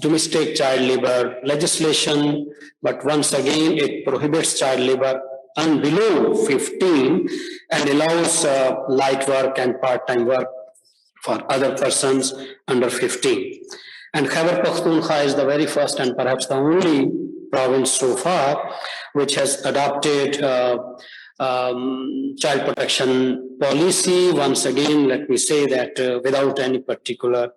domestic child labor legislation, but once again it prohibits child labor and below 15 and allows light work and part-time work for other persons under 15. And Khyber Pakhtunkhwa is the very first and perhaps the only province so far which has adopted child protection policy. Once again, let me say that without any particular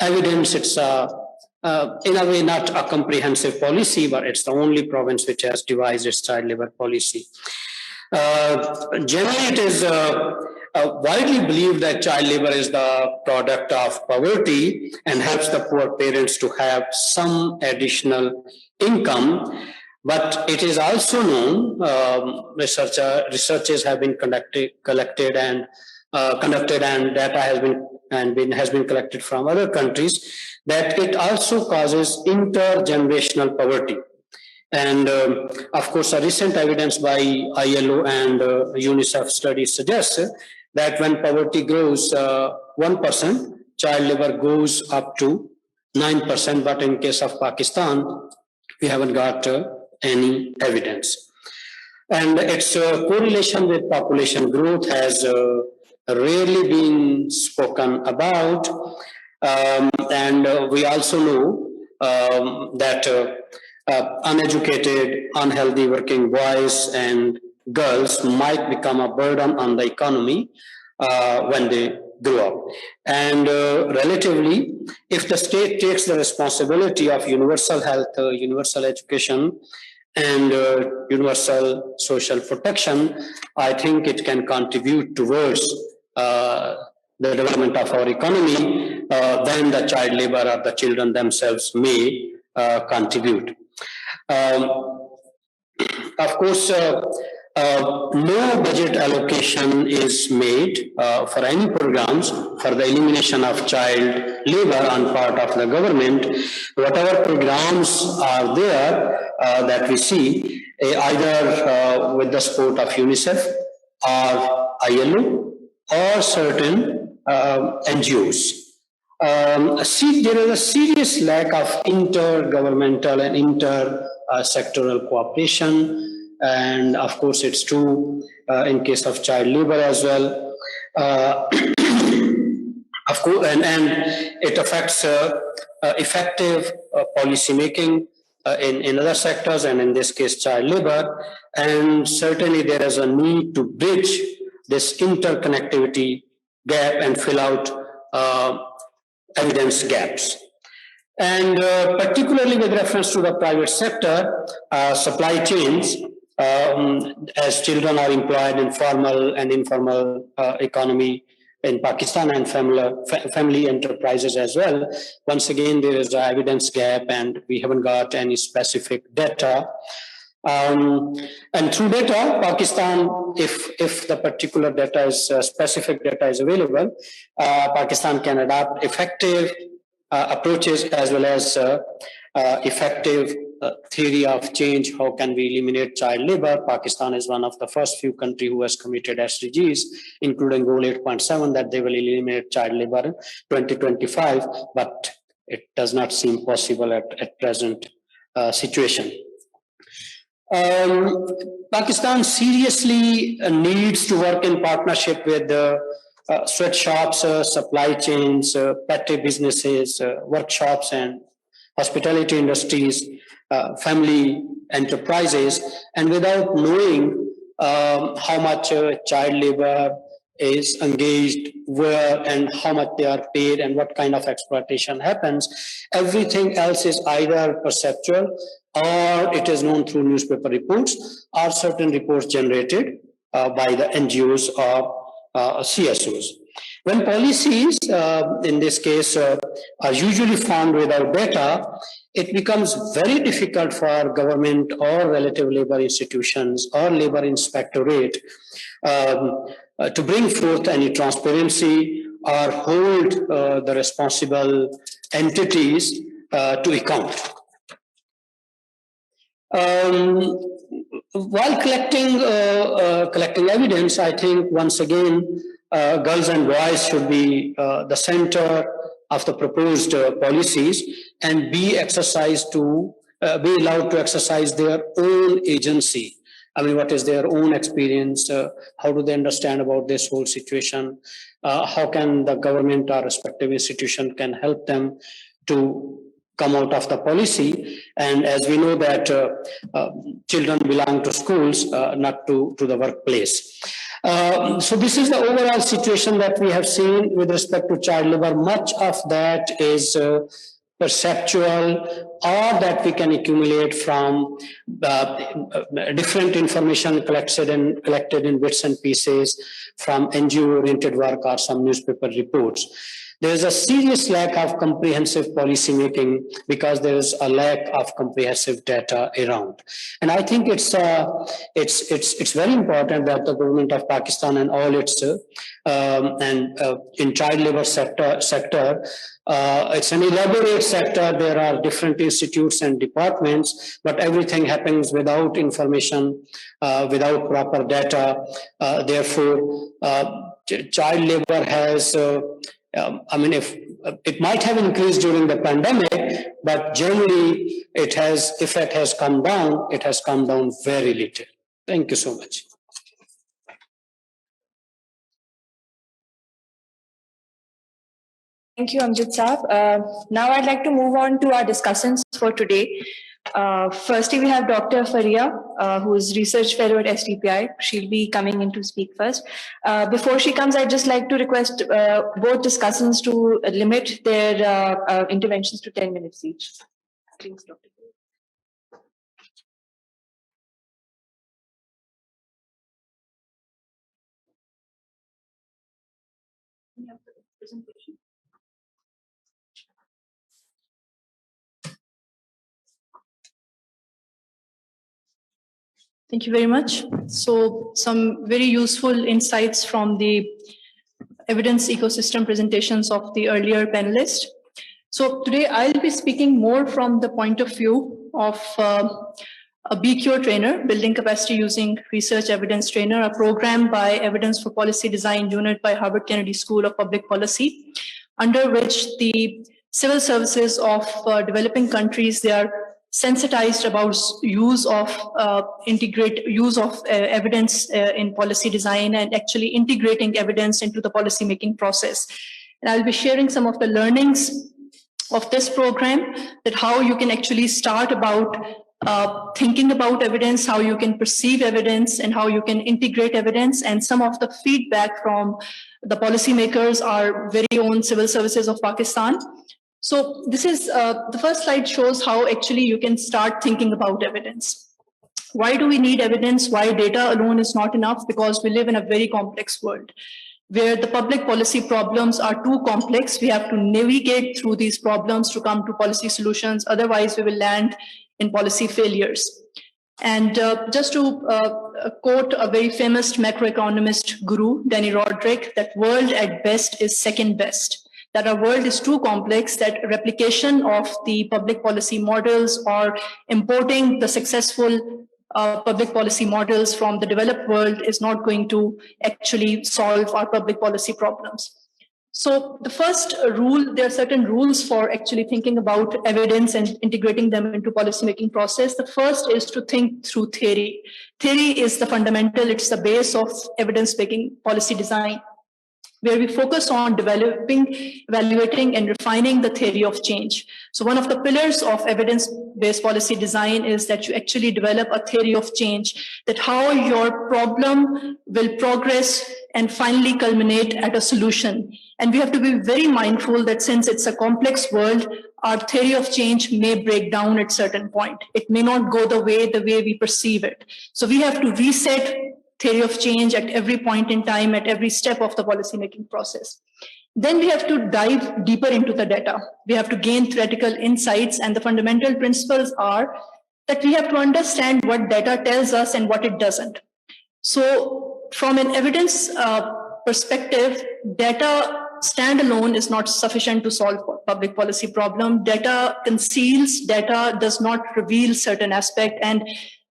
evidence, it's in a way not a comprehensive policy, but it's the only province which has devised its child labor policy. Generally, it is widely believed that child labor is the product of poverty and helps the poor parents to have some additional income. But it is also known, researches have been collected and data has been collected from other countries, that it also causes intergenerational poverty. And of course, a recent evidence by ILO and UNICEF studies suggests that when poverty grows 1%, child labor goes up to 9%. But in case of Pakistan, we haven't got any evidence. And its correlation with population growth has rarely been spoken about. And we also know that uneducated, unhealthy working boys and girls might become a burden on the economy when they grow up. And relatively, if the state takes the responsibility of universal health, universal education, and universal social protection, I think it can contribute towards the development of our economy than the child labor or the children themselves may contribute. Of course, no budget allocation is made for any programs for the elimination of child labor on part of the government. Whatever programs are there that we see, either with the support of UNICEF or ILO or certain NGOs. There is a serious lack of intergovernmental and inter-sectoral cooperation, and of course it's true in case of child labor as well. Of course, and it affects effective policy making in other sectors, and in this case child labor, and certainly there is a need to bridge this interconnectivity gap and fill out evidence gaps. And particularly with reference to the private sector, supply chains, as children are employed in formal and informal economy in Pakistan and family enterprises as well. Once again, there is an evidence gap and we haven't got any specific data. And through data, Pakistan, if the particular data is specific data is available, Pakistan can adopt effective approaches as well as effective theory of change. How can we eliminate child labor? Pakistan is one of the first few countries who has committed SDGs, including Goal 8.7, that they will eliminate child labor in 2025, but it does not seem possible at present situation. Pakistan seriously needs to work in partnership with sweatshops, supply chains, petty businesses, workshops, and hospitality industries, family enterprises, and without knowing how much child labor is engaged, where and how much they are paid and what kind of exploitation happens, everything else is either perceptual or it is known through newspaper reports or certain reports generated by the NGOs or CSOs. When policies, in this case, are usually found without data, it becomes very difficult for government or relative labor institutions or labor inspectorate to bring forth any transparency or hold the responsible entities to account. While collecting evidence, I think once again, girls and boys should be the center of the proposed policies and be allowed to exercise their own agency. I mean, what is their own experience? How do they understand about this whole situation? How can the government or respective institution can help them to come out of the policy? And as we know that children belong to schools, not to the workplace. So this is the overall situation that we have seen with respect to child labor. Much of that is perceptual, or that we can accumulate from different information collected in bits and pieces from NGO-oriented work or some newspaper reports. There is a serious lack of comprehensive policy making because there is a lack of comprehensive data around. And I think it's very important that the government of Pakistan and all its in child labor sector, it's an elaborate sector. There are different institutes and departments, but everything happens without information, without proper data. Therefore, child labor has I mean, if it might have increased during the pandemic, but generally if it has come down, it has come down very little. Thank you so much. Thank you, Amjad Saab. Now I'd like to move on to our discussants for today. Firstly, we have Dr. Faria, who is Research Fellow at STPI. She'll be coming in to speak first. Before she comes, I'd just like to request both discussants to limit their interventions to 10 minutes each. Please, Dr. presentation. Thank you very much. So some very useful insights from the evidence ecosystem presentations of the earlier panelists. So today I'll be speaking more from the point of view of a BCure trainer, Building Capacity Using Research Evidence Trainer, a program by Evidence for Policy Design unit by Harvard Kennedy School of Public Policy, under which the civil services of developing countries, they are sensitized about use of evidence in policy design and actually integrating evidence into the policy making process. And I'll be sharing some of the learnings of this program, that how you can actually start about thinking about evidence, how you can perceive evidence, and how you can integrate evidence, and some of the feedback from the policymakers, our very own civil services of Pakistan. So this is, the first slide shows how actually you can start thinking about evidence. Why do we need evidence? Why data alone is not enough? Because we live in a very complex world, where the public policy problems are too complex. We have to navigate through these problems to come to policy solutions. Otherwise, we will land in policy failures. And just to quote a very famous macroeconomist guru, Danny Roderick, that world at best is second best. That our world is too complex, that replication of the public policy models or importing the successful public policy models from the developed world is not going to actually solve our public policy problems. So the first rule, there are certain rules for actually thinking about evidence and integrating them into policymaking process. The first is to think through theory. Theory is the fundamental, it's the base of evidence-making policy design, where we focus on developing, evaluating, and refining the theory of change. So one of the pillars of evidence-based policy design is that you actually develop a theory of change, that how your problem will progress and finally culminate at a solution. And we have to be very mindful that since it's a complex world, our theory of change may break down at a certain point. It may not go the way we perceive it. So we have to reset theory of change at every point in time, at every step of the policymaking process. Then we have to dive deeper into the data. We have to gain theoretical insights, and the fundamental principles are that we have to understand what data tells us and what it doesn't. So from an evidence perspective, data standalone is not sufficient to solve public policy problem. Data conceals, data does not reveal certain aspect, and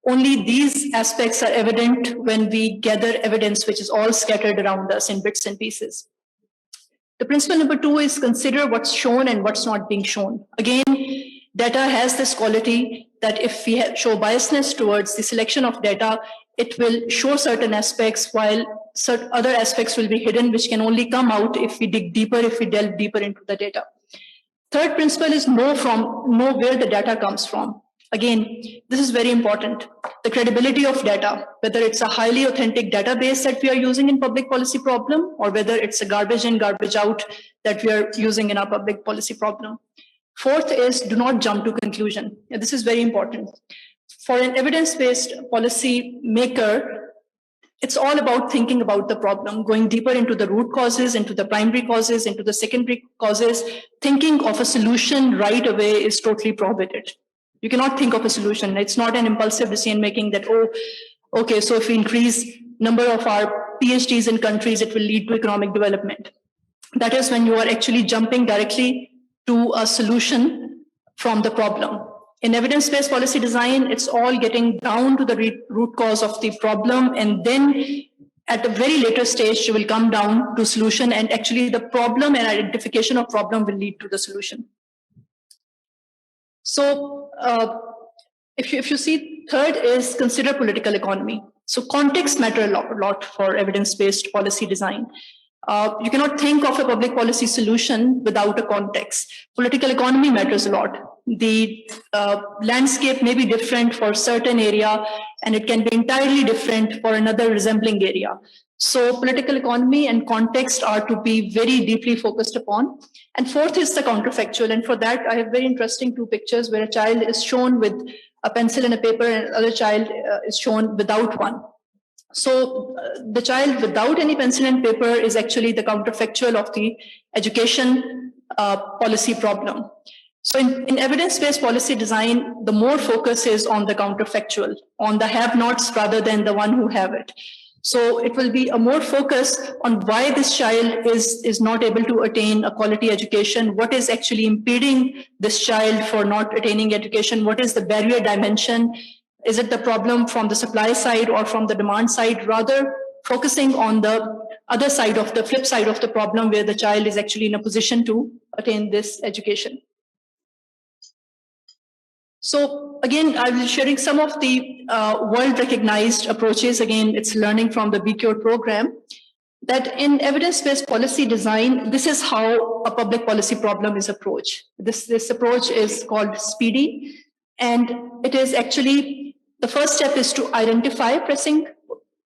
only these aspects are evident when we gather evidence which is all scattered around us in bits and pieces. The principle number 2 is consider what's shown and what's not being shown. Again, data has this quality that if we show biasness towards the selection of data, it will show certain aspects while certain other aspects will be hidden, which can only come out if we dig deeper, if we delve deeper into the data. Third principle is know where the data comes from. Again, this is very important. The credibility of data, whether it's a highly authentic database that we are using in public policy problem, or whether it's a garbage in, garbage out that we are using in our public policy problem. Fourth is do not jump to conclusion. And this is very important. For an evidence-based policy maker, it's all about thinking about the problem, going deeper into the root causes, into the primary causes, into the secondary causes. Thinking of a solution right away is totally prohibited. You cannot think of a solution. It's not an impulsive decision making that, oh, okay, so if we increase number of our PhDs in countries, it will lead to economic development. That is when you are actually jumping directly to a solution from the problem. In evidence-based policy design, it's all getting down to the root cause of the problem, and then at a very later stage, you will come down to solution, and actually the problem and identification of problem will lead to the solution. So if you see, third is consider political economy. So context matter a lot for evidence-based policy design. You cannot think of a public policy solution without a context. Political economy matters a lot. The landscape may be different for a certain area, and it can be entirely different for another resembling area. So political economy and context are to be very deeply focused upon. And fourth is the counterfactual. And for that, I have very interesting 2 pictures where a child is shown with a pencil and a paper and another child is shown without one. So the child without any pencil and paper is actually the counterfactual of the education policy problem. So in evidence-based policy design, the more focus is on the counterfactual, on the have-nots rather than the one who have it. So it will be a more focus on why this child is not able to attain a quality education, what is actually impeding this child for not attaining education, what is the barrier dimension, is it the problem from the supply side or from the demand side, rather focusing on the other side of the flip side of the problem where the child is actually in a position to attain this education. So again, I will be sharing some of the world-recognized approaches. Again, it's learning from the BCure program, that in evidence-based policy design, this is how a public policy problem is approached. This approach is called SPEEDY, and it is actually, the first step is to identify pressing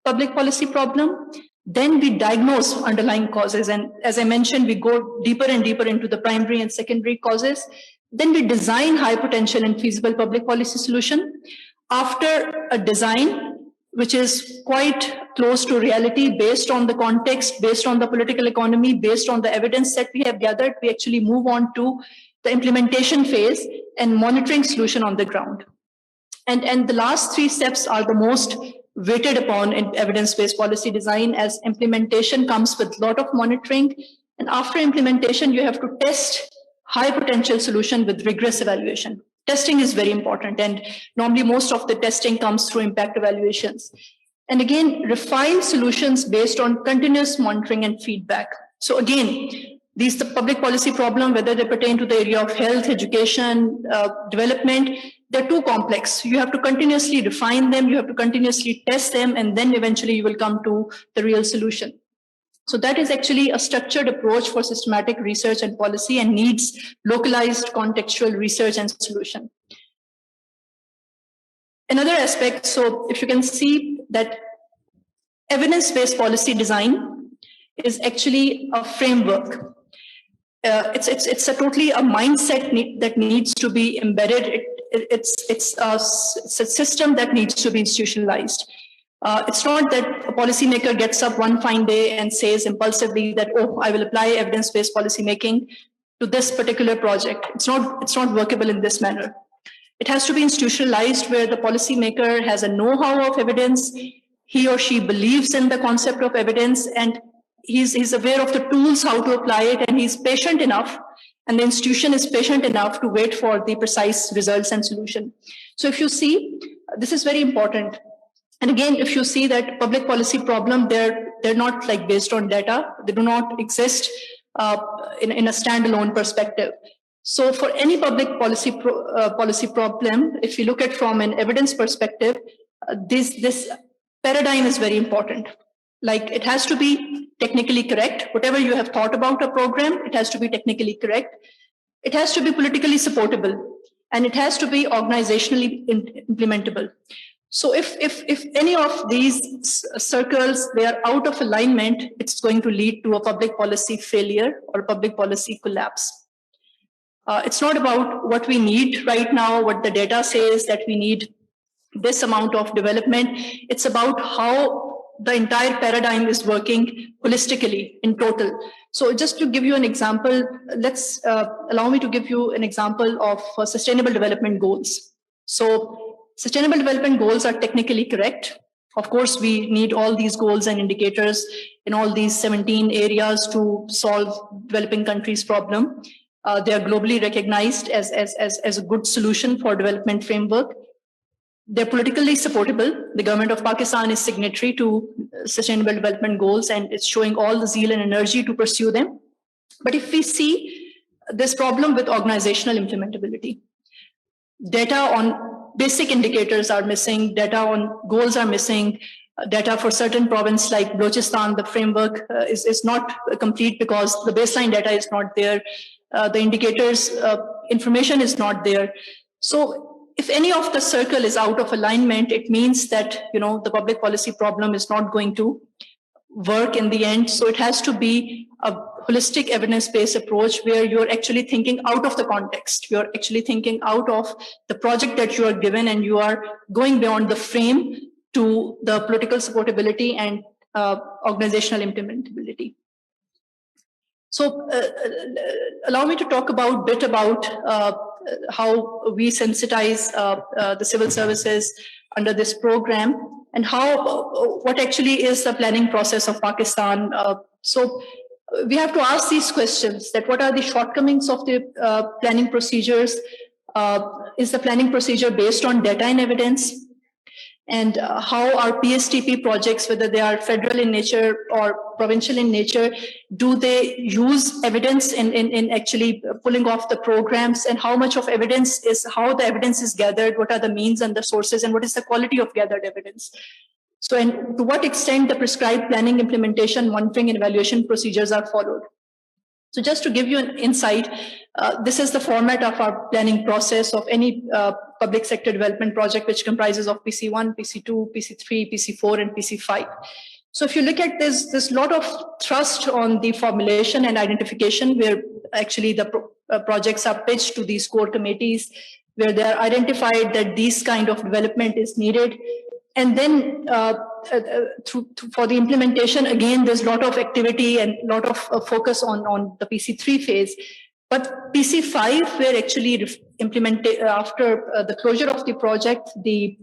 public policy problem. Then we diagnose underlying causes. And as I mentioned, we go deeper and deeper into the primary and secondary causes. Then we design high potential and feasible public policy solution. After a design, which is quite close to reality based on the context, based on the political economy, based on the evidence that we have gathered, we actually move on to the implementation phase and monitoring solution on the ground. And the last three steps are the most weighted upon in evidence-based policy design, as implementation comes with a lot of monitoring. And after implementation, you have to test high potential solution with rigorous evaluation. Testing is very important, and normally most of the testing comes through impact evaluations. And again, refine solutions based on continuous monitoring and feedback. So again, these the public policy problem, whether they pertain to the area of health, education, development, they're too complex. You have to continuously refine them, you have to continuously test them, and then eventually you will come to the real solution. So that is actually a structured approach for systematic research and policy, and needs localized contextual research and solution. Another aspect, so if you can see that evidence-based policy design is actually a framework. It's a totally a mindset that needs to be embedded. It's a system that needs to be institutionalized. It's not that a policymaker gets up one fine day and says impulsively that, oh, I will apply evidence-based policymaking to this particular project. It's not workable in this manner. It has to be institutionalized, where the policymaker has a know-how of evidence, he or she believes in the concept of evidence, and he's aware of the tools how to apply it, and he's patient enough, and the institution is patient enough to wait for the precise results and solution. So if you see, this is very important. And again, if you see that public policy problem, they're not like based on data. They do not exist in a standalone perspective. So for any public policy problem, if you look at from an evidence perspective, this paradigm is very important. Like, it has to be technically correct. Whatever you have thought about a program, it has to be technically correct. It has to be politically supportable, and it has to be organizationally implementable. So if any of these circles, they are out of alignment, it's going to lead to a public policy failure or a public policy collapse. It's not about what we need right now, what the data says that we need this amount of development. It's about how the entire paradigm is working holistically in total. So just to give you an example, allow me to give you an example of sustainable development goals. So sustainable development goals are technically correct. Of course, we need all these goals and indicators in all these 17 areas to solve developing countries' problem. They are globally recognized as a good solution for development framework. They're politically supportable. The government of Pakistan is signatory to sustainable development goals, and it's showing all the zeal and energy to pursue them. But if we see this problem with organizational implementability, data on basic indicators are missing, data on goals are missing, data for certain province like Balochistan, the framework is not complete because the baseline data is not there, the indicators information is not there. So if any of the circle is out of alignment, it means that the public policy problem is not going to work in the end. So it has to be a holistic evidence-based approach where you're actually thinking out of the context. You're actually thinking out of the project that you are given, and you are going beyond the frame to the political supportability and organizational implementability. So allow me to talk a bit about how we sensitize the civil services under this program, and what actually is the planning process of Pakistan. So we have to ask these questions: that what are the shortcomings of the planning procedures? Is the planning procedure based on data and evidence? And how our PSTP projects, whether they are federal in nature or provincial in nature, do they use evidence in actually pulling off the programs? And how much of evidence how the evidence is gathered? What are the means and the sources? And what is the quality of gathered evidence? So, and to what extent the prescribed planning, implementation, monitoring, and evaluation procedures are followed? So just to give you an insight, this is the format of our planning process of any public sector development project, which comprises of PC1, PC2, PC3, PC4, and PC5. So if you look at this, there's a lot of thrust on the formulation and identification, where actually the projects are pitched to these core committees, where they are identified that this kind of development is needed. And then for the implementation, again, there's a lot of activity and a lot of focus on the PC3 phase. But PC5, where actually implemented after the closure of the project, the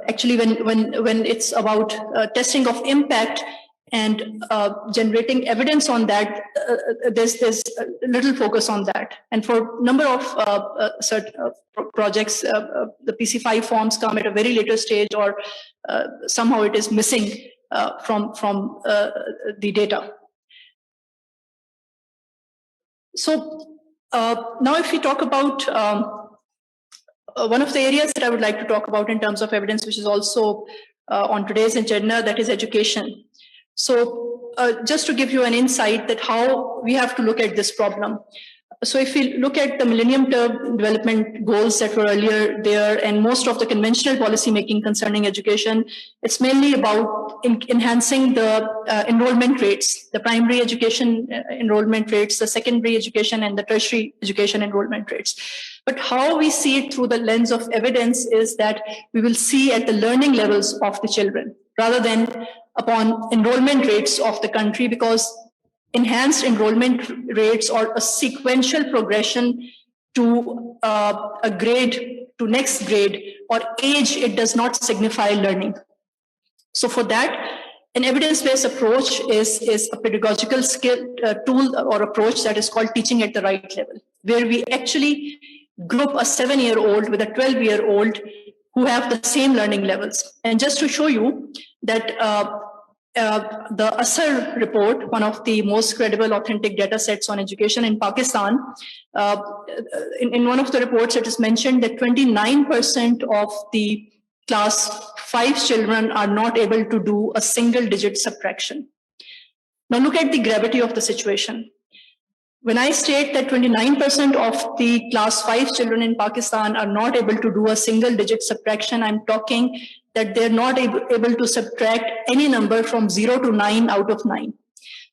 actually when it's about testing of impact and generating evidence on that, there's little focus on that. And for a number of projects, the PC5 forms come at a very later stage, or somehow it is missing from the data. So now if we talk about one of the areas that I would like to talk about in terms of evidence, which is also on today's agenda, that is education. So just to give you an insight that how we have to look at this problem. So if we look at the Millennium Term Development Goals that were earlier there, and most of the conventional policy making concerning education, it's mainly about enhancing the enrollment rates, the primary education enrollment rates, the secondary education, and the tertiary education enrollment rates. But how we see it through the lens of evidence is that we will see at the learning levels of the children, rather than upon enrollment rates of the country, because enhanced enrollment rates or a sequential progression to a grade to next grade or age, it does not signify learning. So for that, an evidence-based approach is a pedagogical skill tool or approach that is called teaching at the right level, where we actually group a 7-year-old with a 12-year-old who have the same learning levels. And just to show you that the Asar report, one of the most credible, authentic data sets on education in Pakistan, in one of the reports, it is mentioned that 29% of the class 5 children are not able to do a single-digit subtraction. Now look at the gravity of the situation. When I state that 29% of the class 5 children in Pakistan are not able to do a single-digit subtraction, I'm talking that they're not able to subtract any number from 0 to 9 out of 9.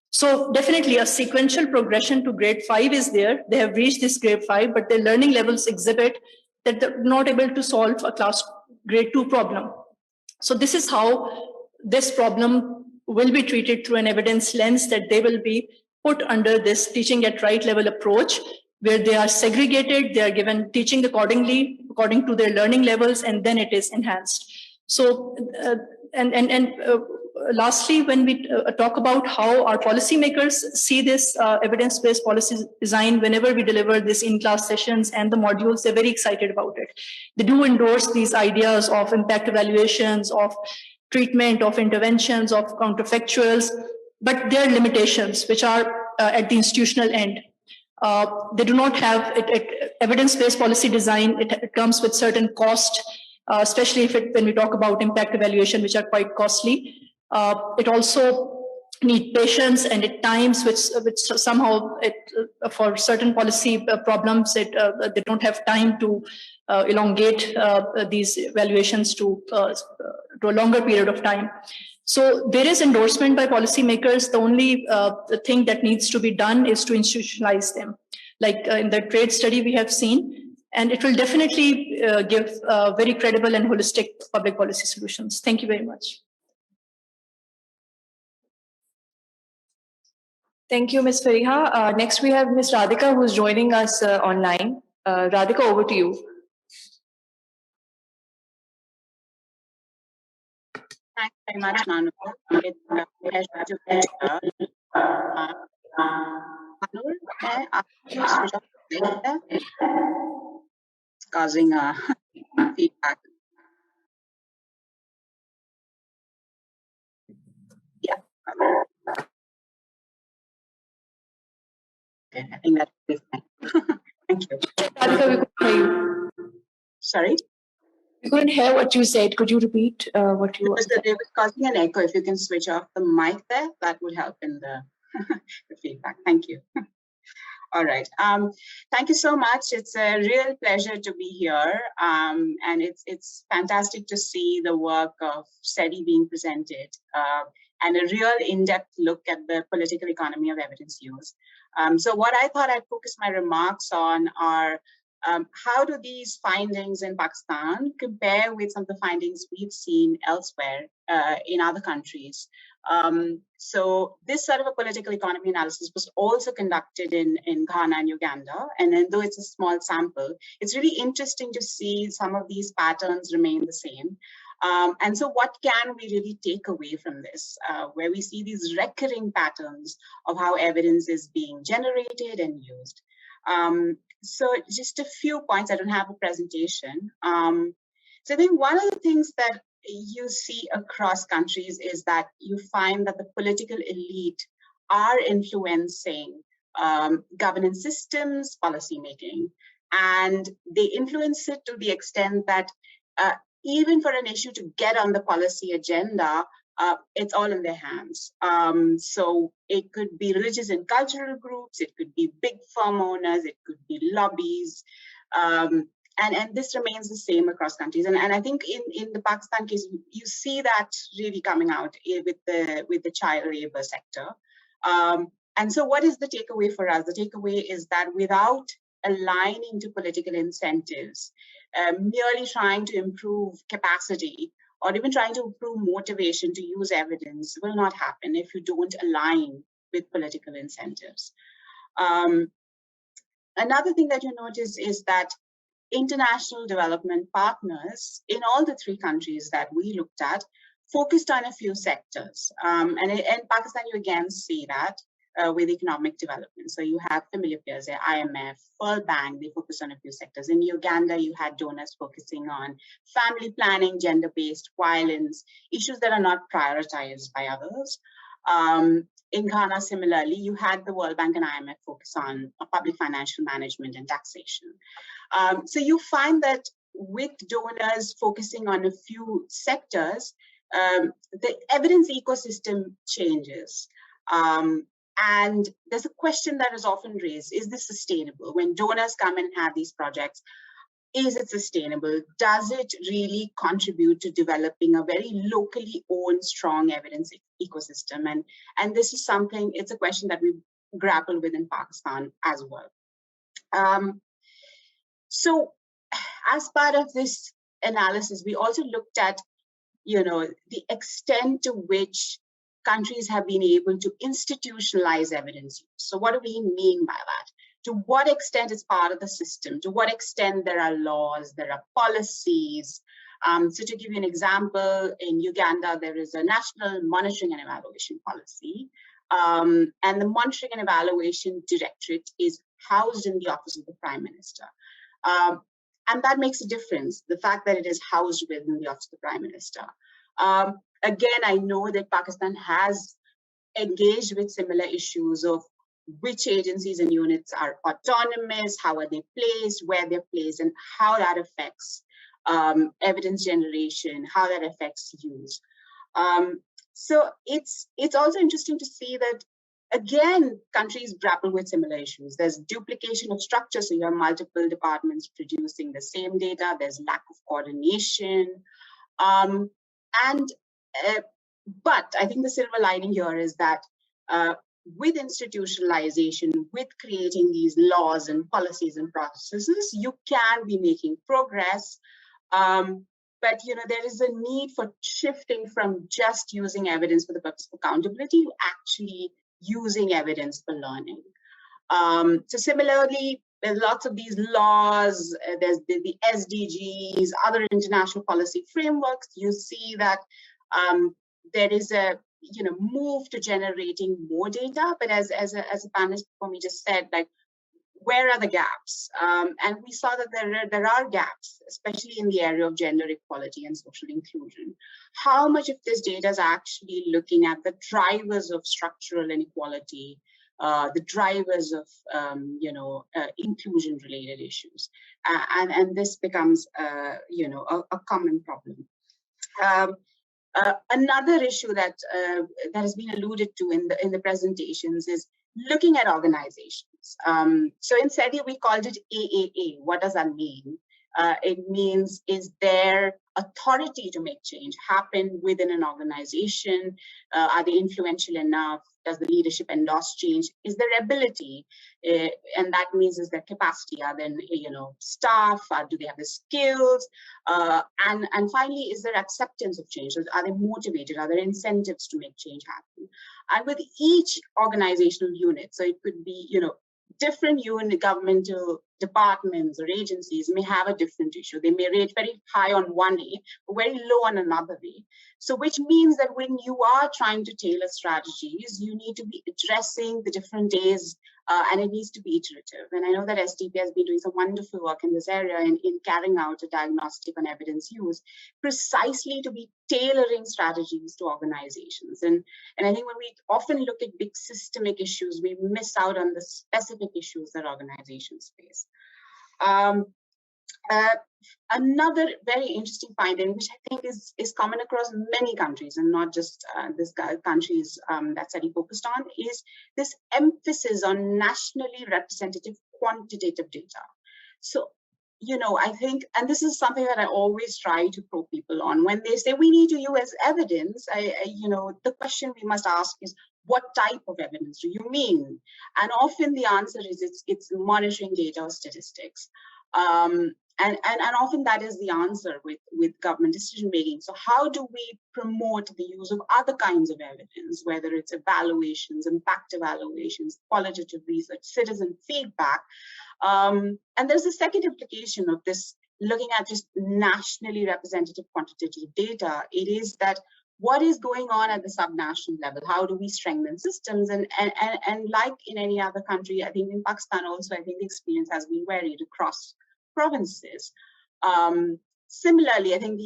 So definitely a sequential progression to grade 5 is there. They have reached this grade 5, but their learning levels exhibit that they're not able to solve a class grade 2 problem. So this is how this problem will be treated through an evidence lens, that they will be put under this teaching at right level approach, where they are segregated, they are given teaching accordingly, according to their learning levels, and then it is enhanced. So, lastly, when we talk about how our policymakers see this evidence-based policy design, whenever we deliver this in-class sessions and the modules, they're very excited about it. They do endorse these ideas of impact evaluations, of treatment, of interventions, of counterfactuals, but there are limitations which are at the institutional end. They do not have evidence-based policy design. It comes with certain cost, especially when we talk about impact evaluation, which are quite costly. It also needs patience, and at times, which somehow for certain policy problems, they don't have time to elongate these evaluations to a longer period of time. So there is endorsement by policymakers. The only thing that needs to be done is to institutionalize them. Like in the trade study we have seen, And it will definitely give very credible and holistic public policy solutions. Thank you very much. Thank you, Ms. Fariha. Next, we have Ms. Radhika, who is joining us online. Radhika, over to you. Thanks very much, Manu. It's a pleasure to be here. Manu, may I ask you to switch off the mic there? It's causing feedback. Yeah. Okay, I think that will be fine. Thank you. Radhika, we couldn't hear you. Sorry? We couldn't hear what you said. Could you repeat what you said? It was causing an echo. If you can switch off the mic there, that would help in the, the feedback. Thank you. All right. Thank you so much. It's a real pleasure to be here. And it's fantastic to see the work of SETI being presented and a real in-depth look at the political economy of evidence use. So what I thought I'd focus my remarks on are how do these findings in Pakistan compare with some of the findings we've seen elsewhere in other countries? So this sort of a political economy analysis was also conducted in Ghana and Uganda. And then though it's a small sample, it's really interesting to see some of these patterns remain the same. And so what can we really take away from this, where we see these recurring patterns of how evidence is being generated and used? So just a few points. I don't have a presentation. So I think one of the things that you see across countries is that you find that the political elite are influencing governance systems, policy making, and they influence it to the extent that even for an issue to get on the policy agenda, it's all in their hands. So it could be religious and cultural groups, it could be big firm owners, it could be lobbies, and this remains the same across countries. And I think in the Pakistan case, you see that really coming out with the child labor sector. And so what is the takeaway for us? The takeaway is that without aligning to political incentives, merely trying to improve capacity or even trying to improve motivation to use evidence will not happen if you don't align with political incentives. Another thing that you notice is that international development partners in all the three countries that we looked at focused on a few sectors. And in Pakistan, you again see that with economic development. So you have familiar peers, the IMF, World Bank, they focus on a few sectors. In Uganda, you had donors focusing on family planning, gender-based violence, issues that are not prioritized by others. In Ghana, similarly, you had the World Bank and IMF focus on public financial management and taxation. So you find that with donors focusing on a few sectors, the evidence ecosystem changes. And there's a question that is often raised, is this sustainable? When donors come and have these projects, is it sustainable? Does it really contribute to developing a very locally owned, strong evidence ecosystem? And this is something, it's a question that we grapple with in Pakistan as well. So as part of this analysis, we also looked at, the extent to which countries have been able to institutionalize evidence use. So what do we mean by that? To what extent it's part of the system? To what extent there are laws, there are policies? So to give you an example, in Uganda, there is a national monitoring and evaluation policy. And the monitoring and evaluation directorate is housed in the office of the Prime Minister. And that makes a difference, the fact that it is housed within the office of the Prime Minister. Again, I know that Pakistan has engaged with similar issues of which agencies and units are autonomous, how are they placed, where they're placed, and how that affects evidence generation, how that affects use. So it's also interesting to see that, again, countries grapple with similar issues. There's duplication of structure, so you have multiple departments producing the same data. There's lack of coordination. But I think the silver lining here is that with institutionalization, with creating these laws and policies and processes, you can be making progress. But there is a need for shifting from just using evidence for the purpose of accountability to actually using evidence for learning. So similarly, there's lots of these laws, there's the SDGs, other international policy frameworks. You see that there is a move to generating more data, but as a panelist before me just said, like, where are the gaps? And we saw that there are gaps, especially in the area of gender equality and social inclusion. How much of this data is actually looking at the drivers of structural inequality, the drivers of inclusion-related issues, and this becomes a common problem. Another issue that has been alluded to in the presentations is looking at organizations. So in SETI, we called it AAA. What does that mean? It means, is there authority to make change happen within an organization? Are they influential enough? Does the leadership endorse change? Is there ability? And that means, is there capacity? Are there staff? Do they have the skills? And finally, is there acceptance of change? Are they motivated? Are there incentives to make change happen? And with each organizational unit, so it could be different unit governmental departments or agencies may have a different issue. They may rate very high on one A, but very low on another A. So which means that when you are trying to tailor strategies, you need to be addressing the different A's, and it needs to be iterative. And I know that STP has been doing some wonderful work in this area in carrying out a diagnostic on evidence use, precisely to be tailoring strategies to organizations. And I think when we often look at big systemic issues, we miss out on the specific issues that organizations face. Another very interesting finding, which I think is common across many countries and not just this countries that SETI focused on, is this emphasis on nationally representative quantitative data. So, I think, and this is something that I always try to probe people on, when they say we need to use evidence, the question we must ask is, what type of evidence do you mean? And often the answer is it's monitoring data or statistics. And often that is the answer with government decision making. So how do we promote the use of other kinds of evidence, whether it's evaluations, impact evaluations, qualitative research, citizen feedback? And there's a second implication of this, looking at just nationally representative quantitative data. It is that what is going on at the subnational level? How do we strengthen systems? And like in any other country, I think in Pakistan also, I think the experience has been varied across provinces. Similarly, I think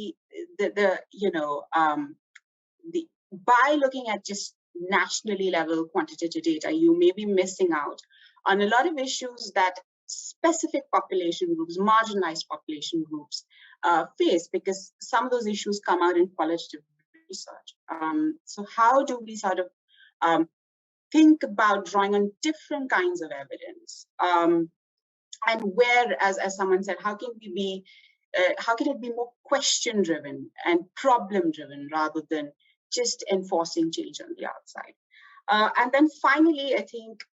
by looking at just nationally level quantitative data, you may be missing out on a lot of issues that specific population groups, marginalized population groups face, because some of those issues come out in qualitative research. So how do we sort of think about drawing on different kinds of evidence? And where, as someone said, how can it be more question-driven and problem-driven rather than just enforcing change on the outside? And then finally, I think,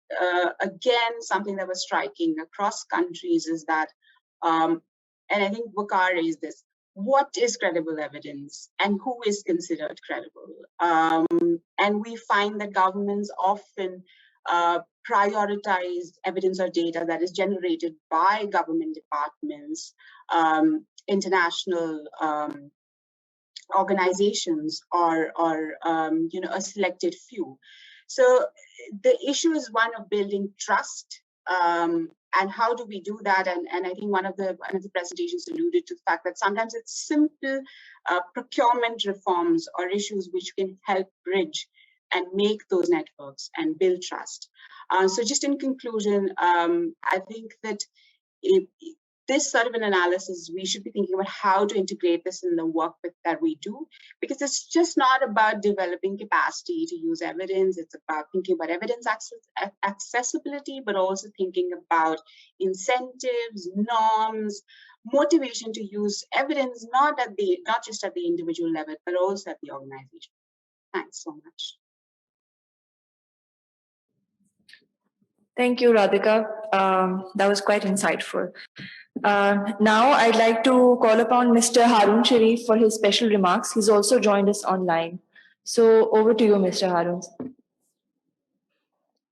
again, something that was striking across countries is that, and I think Waqar raised this, what is credible evidence and who is considered credible? And we find that governments often prioritize evidence or data that is generated by government departments, international organizations, or a selected few. So the issue is one of building trust, and how do we do that? And I think one of the presentations alluded to the fact that sometimes it's simple procurement reforms or issues which can help bridge and make those networks and build trust. So just in conclusion, I think that this sort of an analysis, we should be thinking about how to integrate this in the work that we do, because it's just not about developing capacity to use evidence. It's about thinking about evidence accessibility, but also thinking about incentives, norms, motivation to use evidence, not just at the individual level, but also at the organization. Thanks so much. Thank you, Radhika. That was quite insightful. Now I'd like to call upon Mr. Harun Sharif for his special remarks. He's also joined us online. So over to you, Mr. Harun.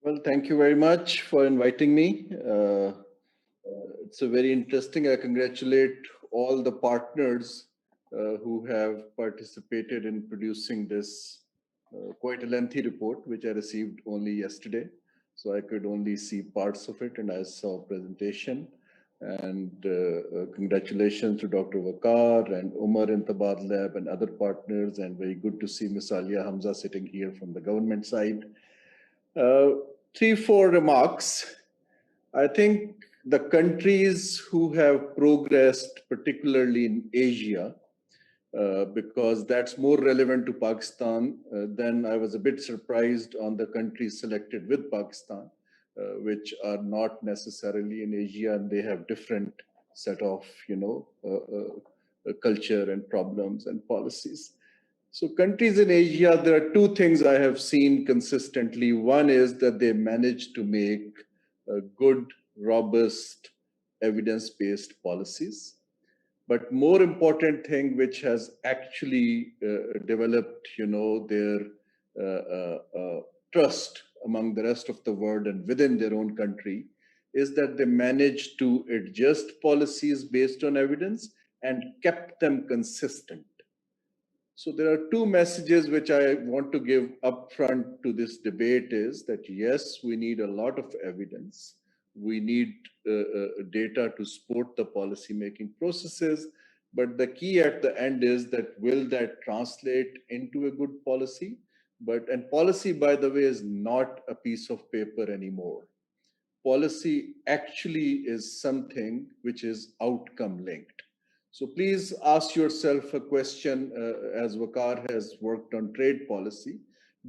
Well, thank you very much for inviting me. It's a very interesting. I congratulate all the partners who have participated in producing this quite a lengthy report, which I received only yesterday. So I could only see parts of it, and I saw a presentation. And congratulations to Dr. Wakar and Umar in Tabad Lab and other partners. And very good to see Ms. Alia Hamza sitting here from the government side. 3-4 remarks. I think the countries who have progressed, particularly in Asia, because that's more relevant to Pakistan, then I was a bit surprised on the countries selected with Pakistan, which are not necessarily in Asia, and they have different set of, culture and problems and policies. So countries in Asia, there are two things I have seen consistently. One is that they managed to make good, robust, evidence-based policies. But more important thing, which has actually developed, their trust among the rest of the world and within their own country, is that they managed to adjust policies based on evidence and kept them consistent. So there are two messages which I want to give upfront to this debate is that yes, we need a lot of evidence. We need data to support the policy making processes. But the key at the end is that will that translate into a good policy? And policy, by the way, is not a piece of paper anymore. Policy actually is something which is outcome linked. So please ask yourself a question as Wakar has worked on trade policy.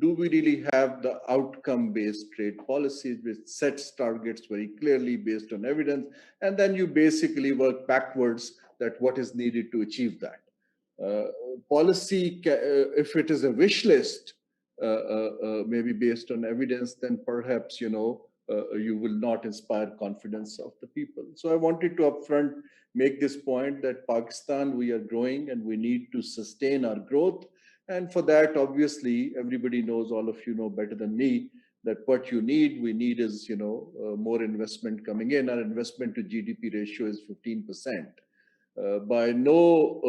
Do we really have the outcome-based trade policies which sets targets very clearly based on evidence? And then you basically work backwards that what is needed to achieve that. Policy, if it is a wish list, maybe based on evidence, then perhaps, you will not inspire confidence of the people. So I wanted to upfront make this point that Pakistan, we are growing and we need to sustain our growth. And for that, obviously, everybody knows, all of you know better than me, that what we need is, more investment coming in. Our investment to GDP ratio is 15%. By no,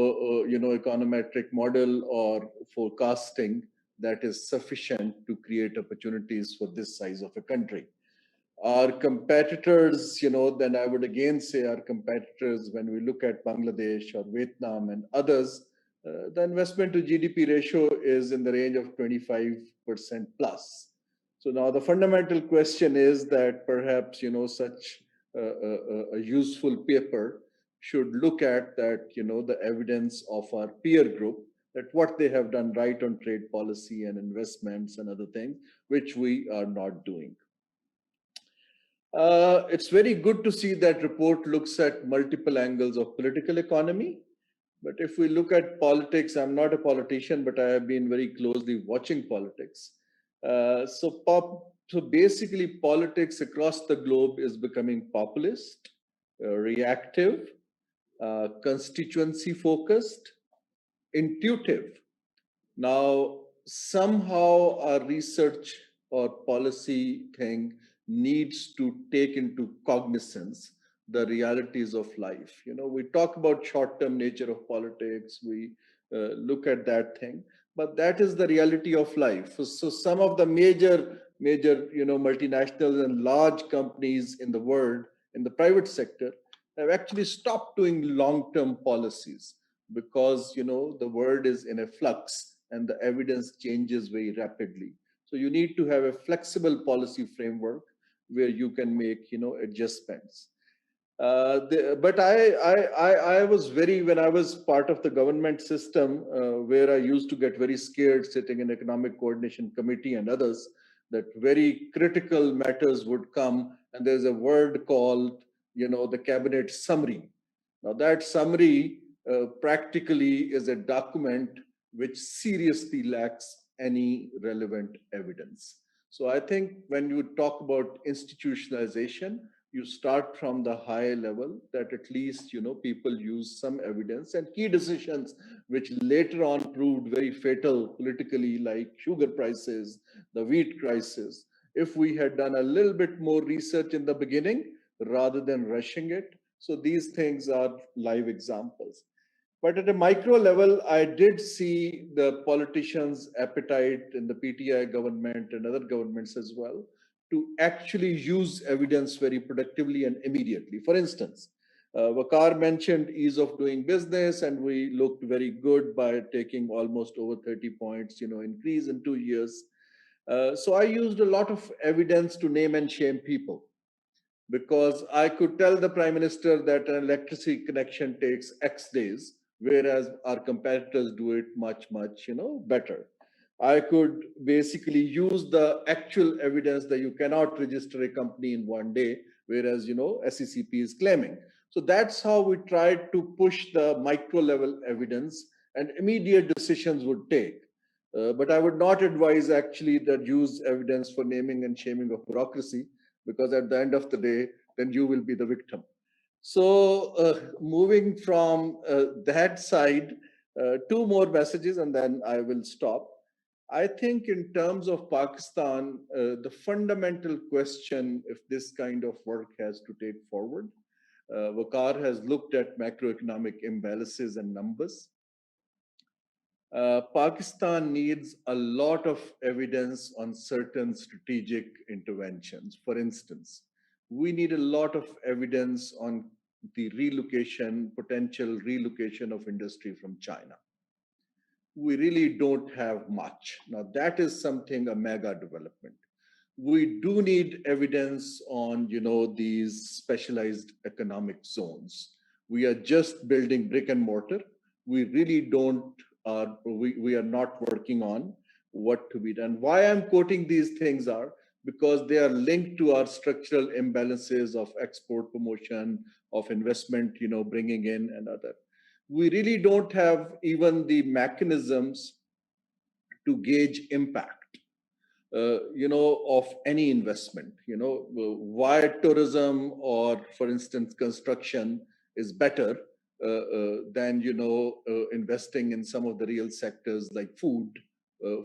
econometric model or forecasting that is sufficient to create opportunities for this size of a country. Our competitors, then I would again say our competitors, when we look at Bangladesh or Vietnam and others, the investment to GDP ratio is in the range of 25% plus. So now the fundamental question is that perhaps, such a useful paper should look at that, the evidence of our peer group, that what they have done right on trade policy and investments and other things, which we are not doing. It's very good to see that report looks at multiple angles of political economy. But if we look at politics, I'm not a politician, but I have been very closely watching politics. So basically politics across the globe is becoming populist, reactive, constituency focused, intuitive. Now, somehow our research or policy thing needs to take into cognizance the realities of life. We talk about short-term nature of politics, we look at that thing, but that is the reality of life. So some of the major, multinationals and large companies in the world, in the private sector, have actually stopped doing long-term policies because, the world is in a flux and the evidence changes very rapidly. So you need to have a flexible policy framework where you can make, adjustments. But I was when I was part of the government system, where I used to get very scared sitting in Economic Coordination Committee and others, that very critical matters would come and there's a word called, the cabinet summary. Now that summary practically is a document which seriously lacks any relevant evidence. So I think when you talk about institutionalization, you start from the high level that at least, people use some evidence, and key decisions which later on proved very fatal politically, like sugar prices, the wheat crisis. If we had done a little bit more research in the beginning rather than rushing it. So these things are live examples. But at a micro level, I did see the politicians' appetite in the PTI government and other governments as well to actually use evidence very productively and immediately. For instance, Vakar mentioned ease of doing business, and we looked very good by taking almost over 30 points, increase in 2 years. So I used a lot of evidence to name and shame people, because I could tell the Prime Minister that an electricity connection takes X days, whereas our competitors do it much, much, better. I could basically use the actual evidence that you cannot register a company in one day, whereas, SECP is claiming. So that's how we tried to push the micro level evidence, and immediate decisions would take. But I would not advise actually that use evidence for naming and shaming of bureaucracy, because at the end of the day, then you will be the victim. So moving from that side, two more messages and then I will stop. I think in terms of Pakistan, the fundamental question, if this kind of work has to take forward, Waqar has looked at macroeconomic imbalances and numbers. Pakistan needs a lot of evidence on certain strategic interventions. For instance, we need a lot of evidence on the potential relocation of industry from China. We really don't have much. Now, that is something, a mega development. We do need evidence on, these specialized economic zones. We are just building brick and mortar. We really don't, we are not working on what to be done. Why I'm quoting these things are because they are linked to our structural imbalances of export promotion, of investment, bringing in and other. We really don't have even the mechanisms to gauge impact. Of any investment, why tourism or, for instance, construction is better than, investing in some of the real sectors like food,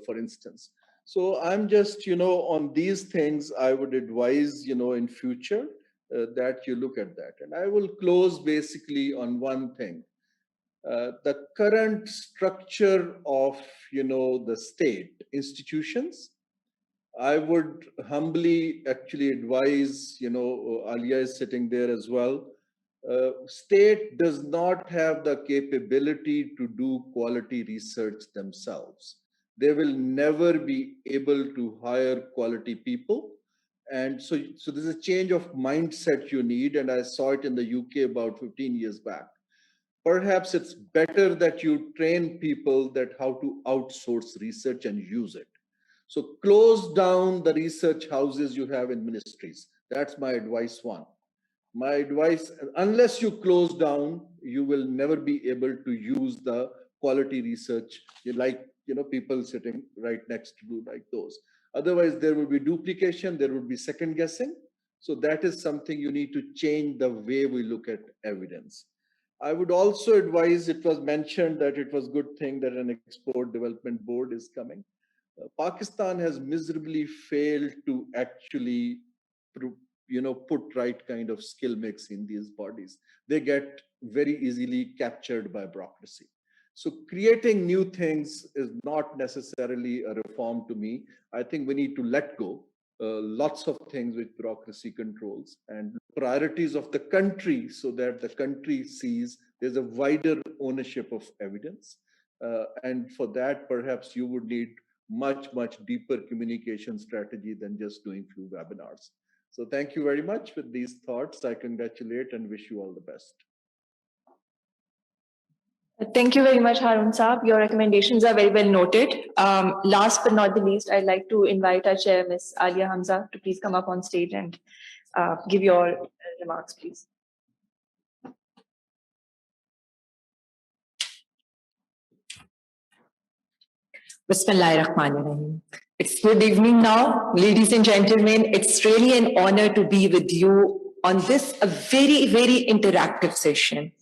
for instance. So I'm just, on these things, I would advise, in future that you look at that. And I will close basically on one thing. The current structure of, the state institutions, I would humbly actually advise, Alia is sitting there as well. State does not have the capability to do quality research themselves. They will never be able to hire quality people. And so there's a change of mindset you need. And I saw it in the UK about 15 years back. Perhaps it's better that you train people that how to outsource research and use it. So close down the research houses you have in ministries. That's my advice one. My advice, unless you close down, you will never be able to use the quality research like, people sitting right next to you like those. Otherwise, there will be duplication, there will be second guessing. So that is something you need to change the way we look at evidence. I would also advise, it was mentioned that it was a good thing that an export development board is coming. Pakistan has miserably failed to actually, put right kind of skill mix in these bodies. They get very easily captured by bureaucracy. So creating new things is not necessarily a reform to me. I think we need to let go lots of things which bureaucracy controls and priorities of the country so that the country sees there's a wider ownership of evidence. And for that, perhaps you would need much, much deeper communication strategy than just doing few webinars. So thank you very much. With these thoughts, I congratulate and wish you all the best. Thank you very much, Harun Saab. Your recommendations are very well noted. Last but not the least, I'd like to invite our chair, Ms. Alia Hamza, to please come up on stage and give your remarks, please. Bismillahirrahmanirrahim. It's good evening now, ladies and gentlemen. It's really an honor to be with you on this a very, very interactive session.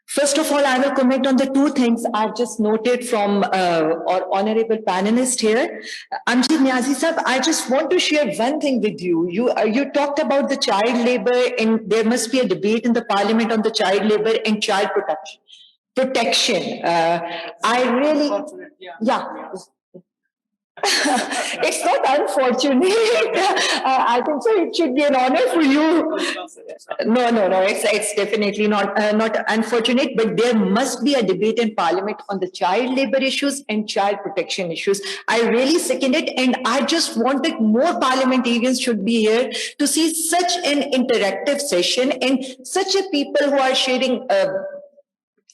First of all, I will comment on the two things I've just noted from our honorable panelist here. Amjad Niazi Sahab, I just want to share one thing with you. You talked about the child labor, and there must be a debate in the parliament on the child labor and child protection. I really, yeah. It's not unfortunate. I think so. It should be an honor for you. No. It's definitely not unfortunate. But there must be a debate in Parliament on the child labor issues and child protection issues. I really second it, and I just wanted more parliamentarians should be here to see such an interactive session and such a people who are sharing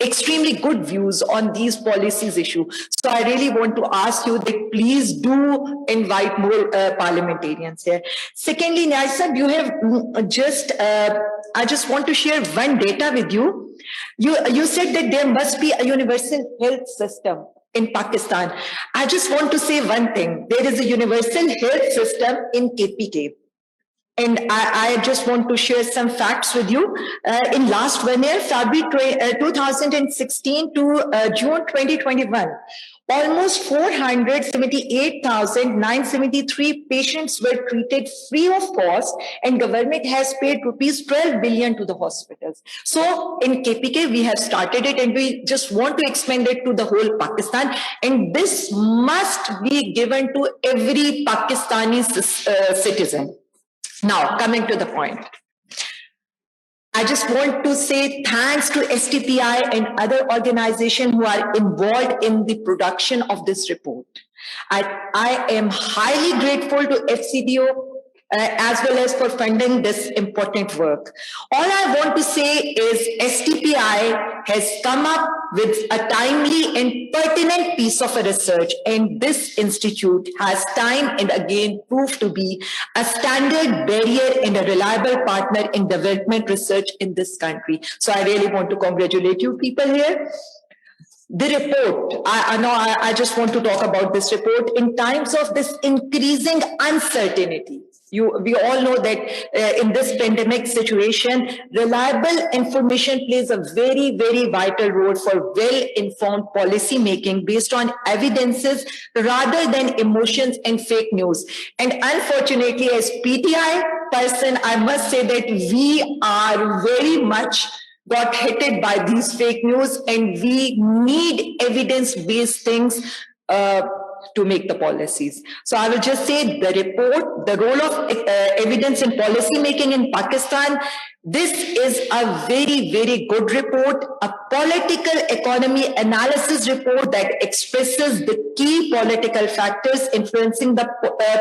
extremely good views on these policies issue. So I really want to ask you that please do invite more parliamentarians here. Secondly, Niazi, you have I just want to share one data with you. You said that there must be a universal health system in Pakistan. I just want to say one thing. There is a universal health system in KPK. And I just want to share some facts with you. In last 1 year, February 2016 to June 2021, almost 478,973 patients were treated free of cost, and government has paid rupees 12 billion to the hospitals. So in KPK, we have started it, and we just want to expand it to the whole Pakistan. And this must be given to every Pakistani citizen. Now, coming to the point, I just want to say thanks to STPI and other organizations who are involved in the production of this report. I am highly grateful to FCDO as well as for funding this important work. All I want to say is STPI has come up with a timely and pertinent piece of research, and this institute has time and again proved to be a standard barrier and a reliable partner in development research in this country. So I really want to congratulate you people here. The report, I just want to talk about this report in times of this increasing uncertainty. We all know that in this pandemic situation, reliable information plays a very, very vital role for well-informed policy making based on evidences rather than emotions and fake news. And unfortunately, as PTI person, I must say that we are very much got hit by these fake news, and we need evidence-based things to make the policies. So I will just say the report, the role of evidence in policy making in Pakistan, this is a very, very good report, a political economy analysis report that expresses the key political factors influencing the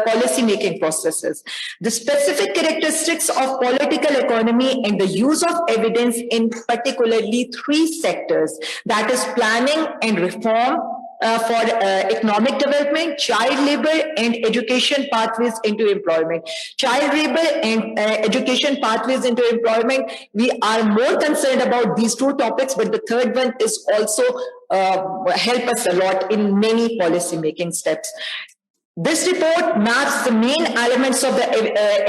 policy making processes, the specific characteristics of political economy and the use of evidence in particularly 3 sectors, that is planning and reform, for economic development, child labor, and education pathways into employment. Child labor and education pathways into employment, we are more concerned about these 2 topics, but the third one is also help us a lot in many policy making steps. This report maps the main elements of the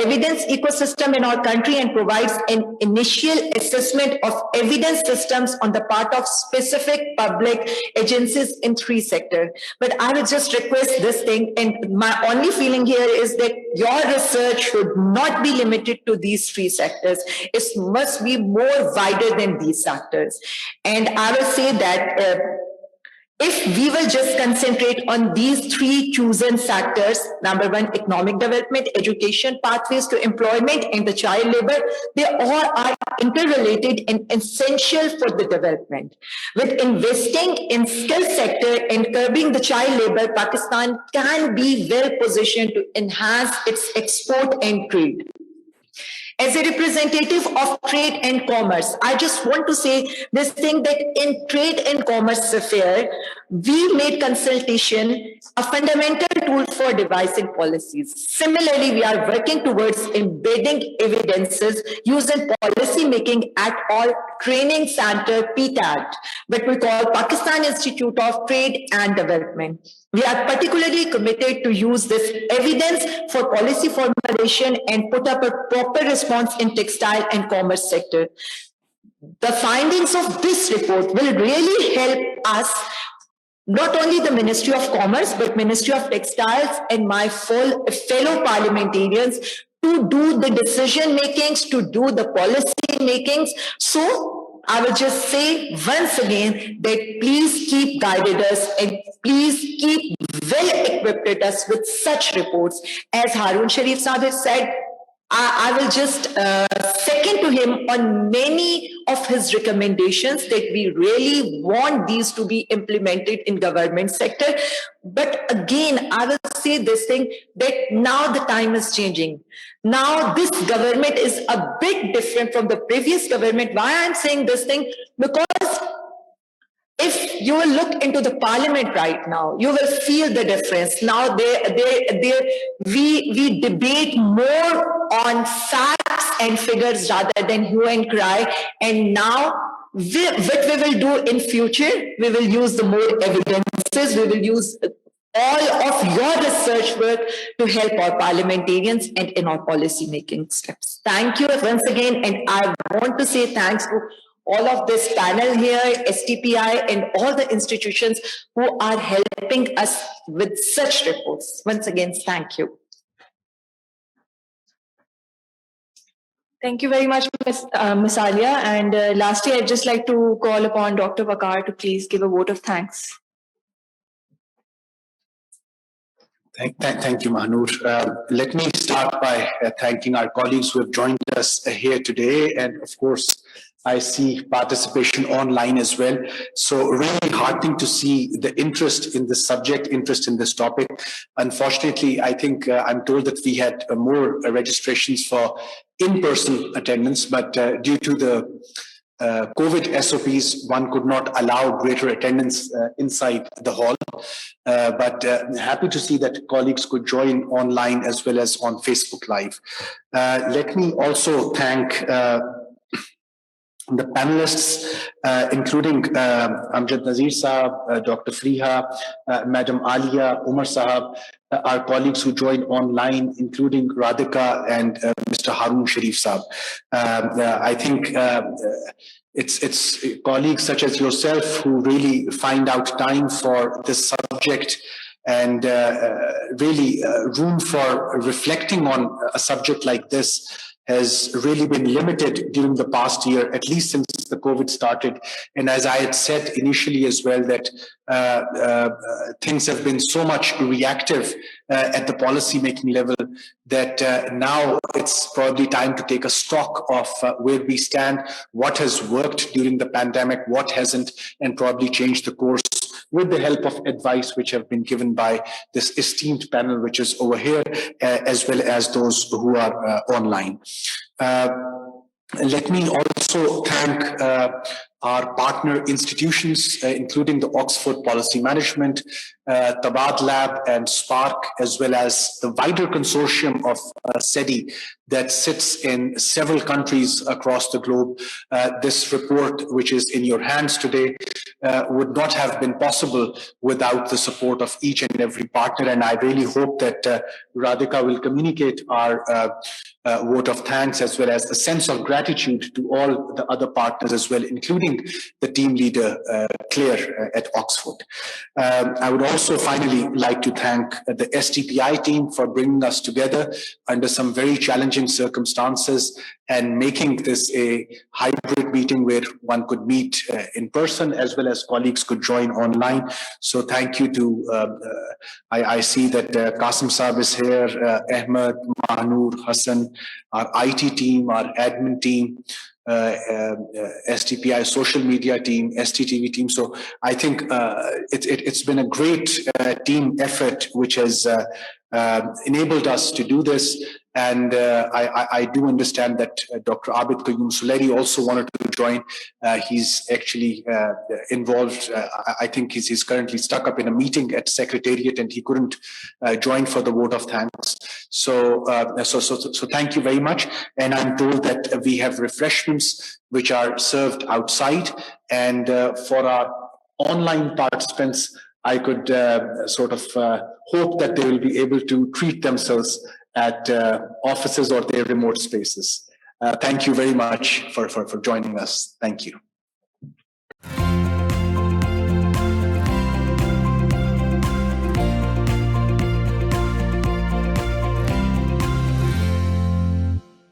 evidence ecosystem in our country and provides an initial assessment of evidence systems on the part of specific public agencies in 3 sectors. But I would just request this thing, and my only feeling here is that your research should not be limited to these 3 sectors. It must be more wider than these sectors. And I will say that if we will just concentrate on these 3 chosen sectors, number 1, economic development, education pathways to employment, and the child labor, they all are interrelated and essential for the development. With investing in skill sector and curbing the child labor, Pakistan can be well positioned to enhance its export and trade. As a representative of trade and commerce, I just want to say this thing that in trade and commerce affair, we made consultation a fundamental tool for devising policies. Similarly, we are working towards embedding evidences used in policy making at all Training Center, PTAT, but we call Pakistan Institute of Trade and Development. We are particularly committed to use this evidence for policy formulation and put up a proper response in textile and commerce sector. The findings of this report will really help us, not only the Ministry of Commerce, but Ministry of Textiles and my fellow parliamentarians to do the decision makings, to do the policy makings. So I will just say once again that please keep guided us and please keep well equipped us with such reports. As Harun Sharif Saab has said, I will just second to him on many of his recommendations that we really want these to be implemented in government sector. But again, I will say this thing that now the time is changing. Now this government is a bit different from the previous government. Why I'm saying this thing? Because if you will look into the parliament right now, you will feel the difference. Now we debate more on facts and figures rather than hue and cry. And now what we will do in future, we will use the more evidences, we will use all of your research work to help our parliamentarians and in our policy making steps. Thank you once again. And I want to say thanks to all of this panel here, STPI, and all the institutions who are helping us with such reports. Once again, thank you. Thank you very much, Ms. Alia. And lastly, I'd just like to call upon Dr. Waqar to please give a vote of thanks. Thank you, Mahnur. Let me start by thanking our colleagues who have joined us here today. And of course, I see participation online as well. So really heartening to see the interest in this subject, interest in this topic. Unfortunately, I think I'm told that we had more registrations for in-person attendance, but due to the COVID SOPs, one could not allow greater attendance inside the hall. But happy to see that colleagues could join online as well as on Facebook Live. Let me also thank the panelists, including Amjad Nazir Saab, Dr. Friha, Madam Alia, Umar Sahab, our colleagues who joined online, including Radhika and Mr. Harun Sharif Saab. I think it's colleagues such as yourself who really find out time for this subject and really room for reflecting on a subject like this has really been limited during the past year, at least since the COVID started. And as I had said initially as well, that things have been so much reactive at the policy making level that now it's probably time to take a stock of where we stand, what has worked during the pandemic, what hasn't, and probably change the course with the help of advice which have been given by this esteemed panel, which is over here, as well as those who are online. Let me also thank our partner institutions, including the Oxford Policy Management, Tabad Lab and Spark, as well as the wider consortium of SEDI that sits in several countries across the globe. This report, which is in your hands today, would not have been possible without the support of each and every partner. And I really hope that Radhika will communicate our vote of thanks as well as a sense of gratitude to all the other partners as well, including the team leader, Claire, at Oxford. I would also finally like to thank the STPI team for bringing us together under some very challenging circumstances and making this a hybrid meeting where one could meet in person as well as colleagues could join online. So thank you to, I see that Qasim Saab is here, Ahmed, Mahnur, Hassan, our IT team, our admin team, STPI social media team, STTV team. So I think it's been a great team effort which has enabled us to do this. And I do understand that Dr. Abid Qayyum Suleri also wanted to join. He's actually involved. I think he's currently stuck up in a meeting at Secretariat, and he couldn't join for the vote of thanks. So thank you very much. And I'm told that we have refreshments which are served outside. And for our online participants, I could hope that they will be able to treat themselves at offices or their remote spaces. Thank you very much for joining us. Thank you.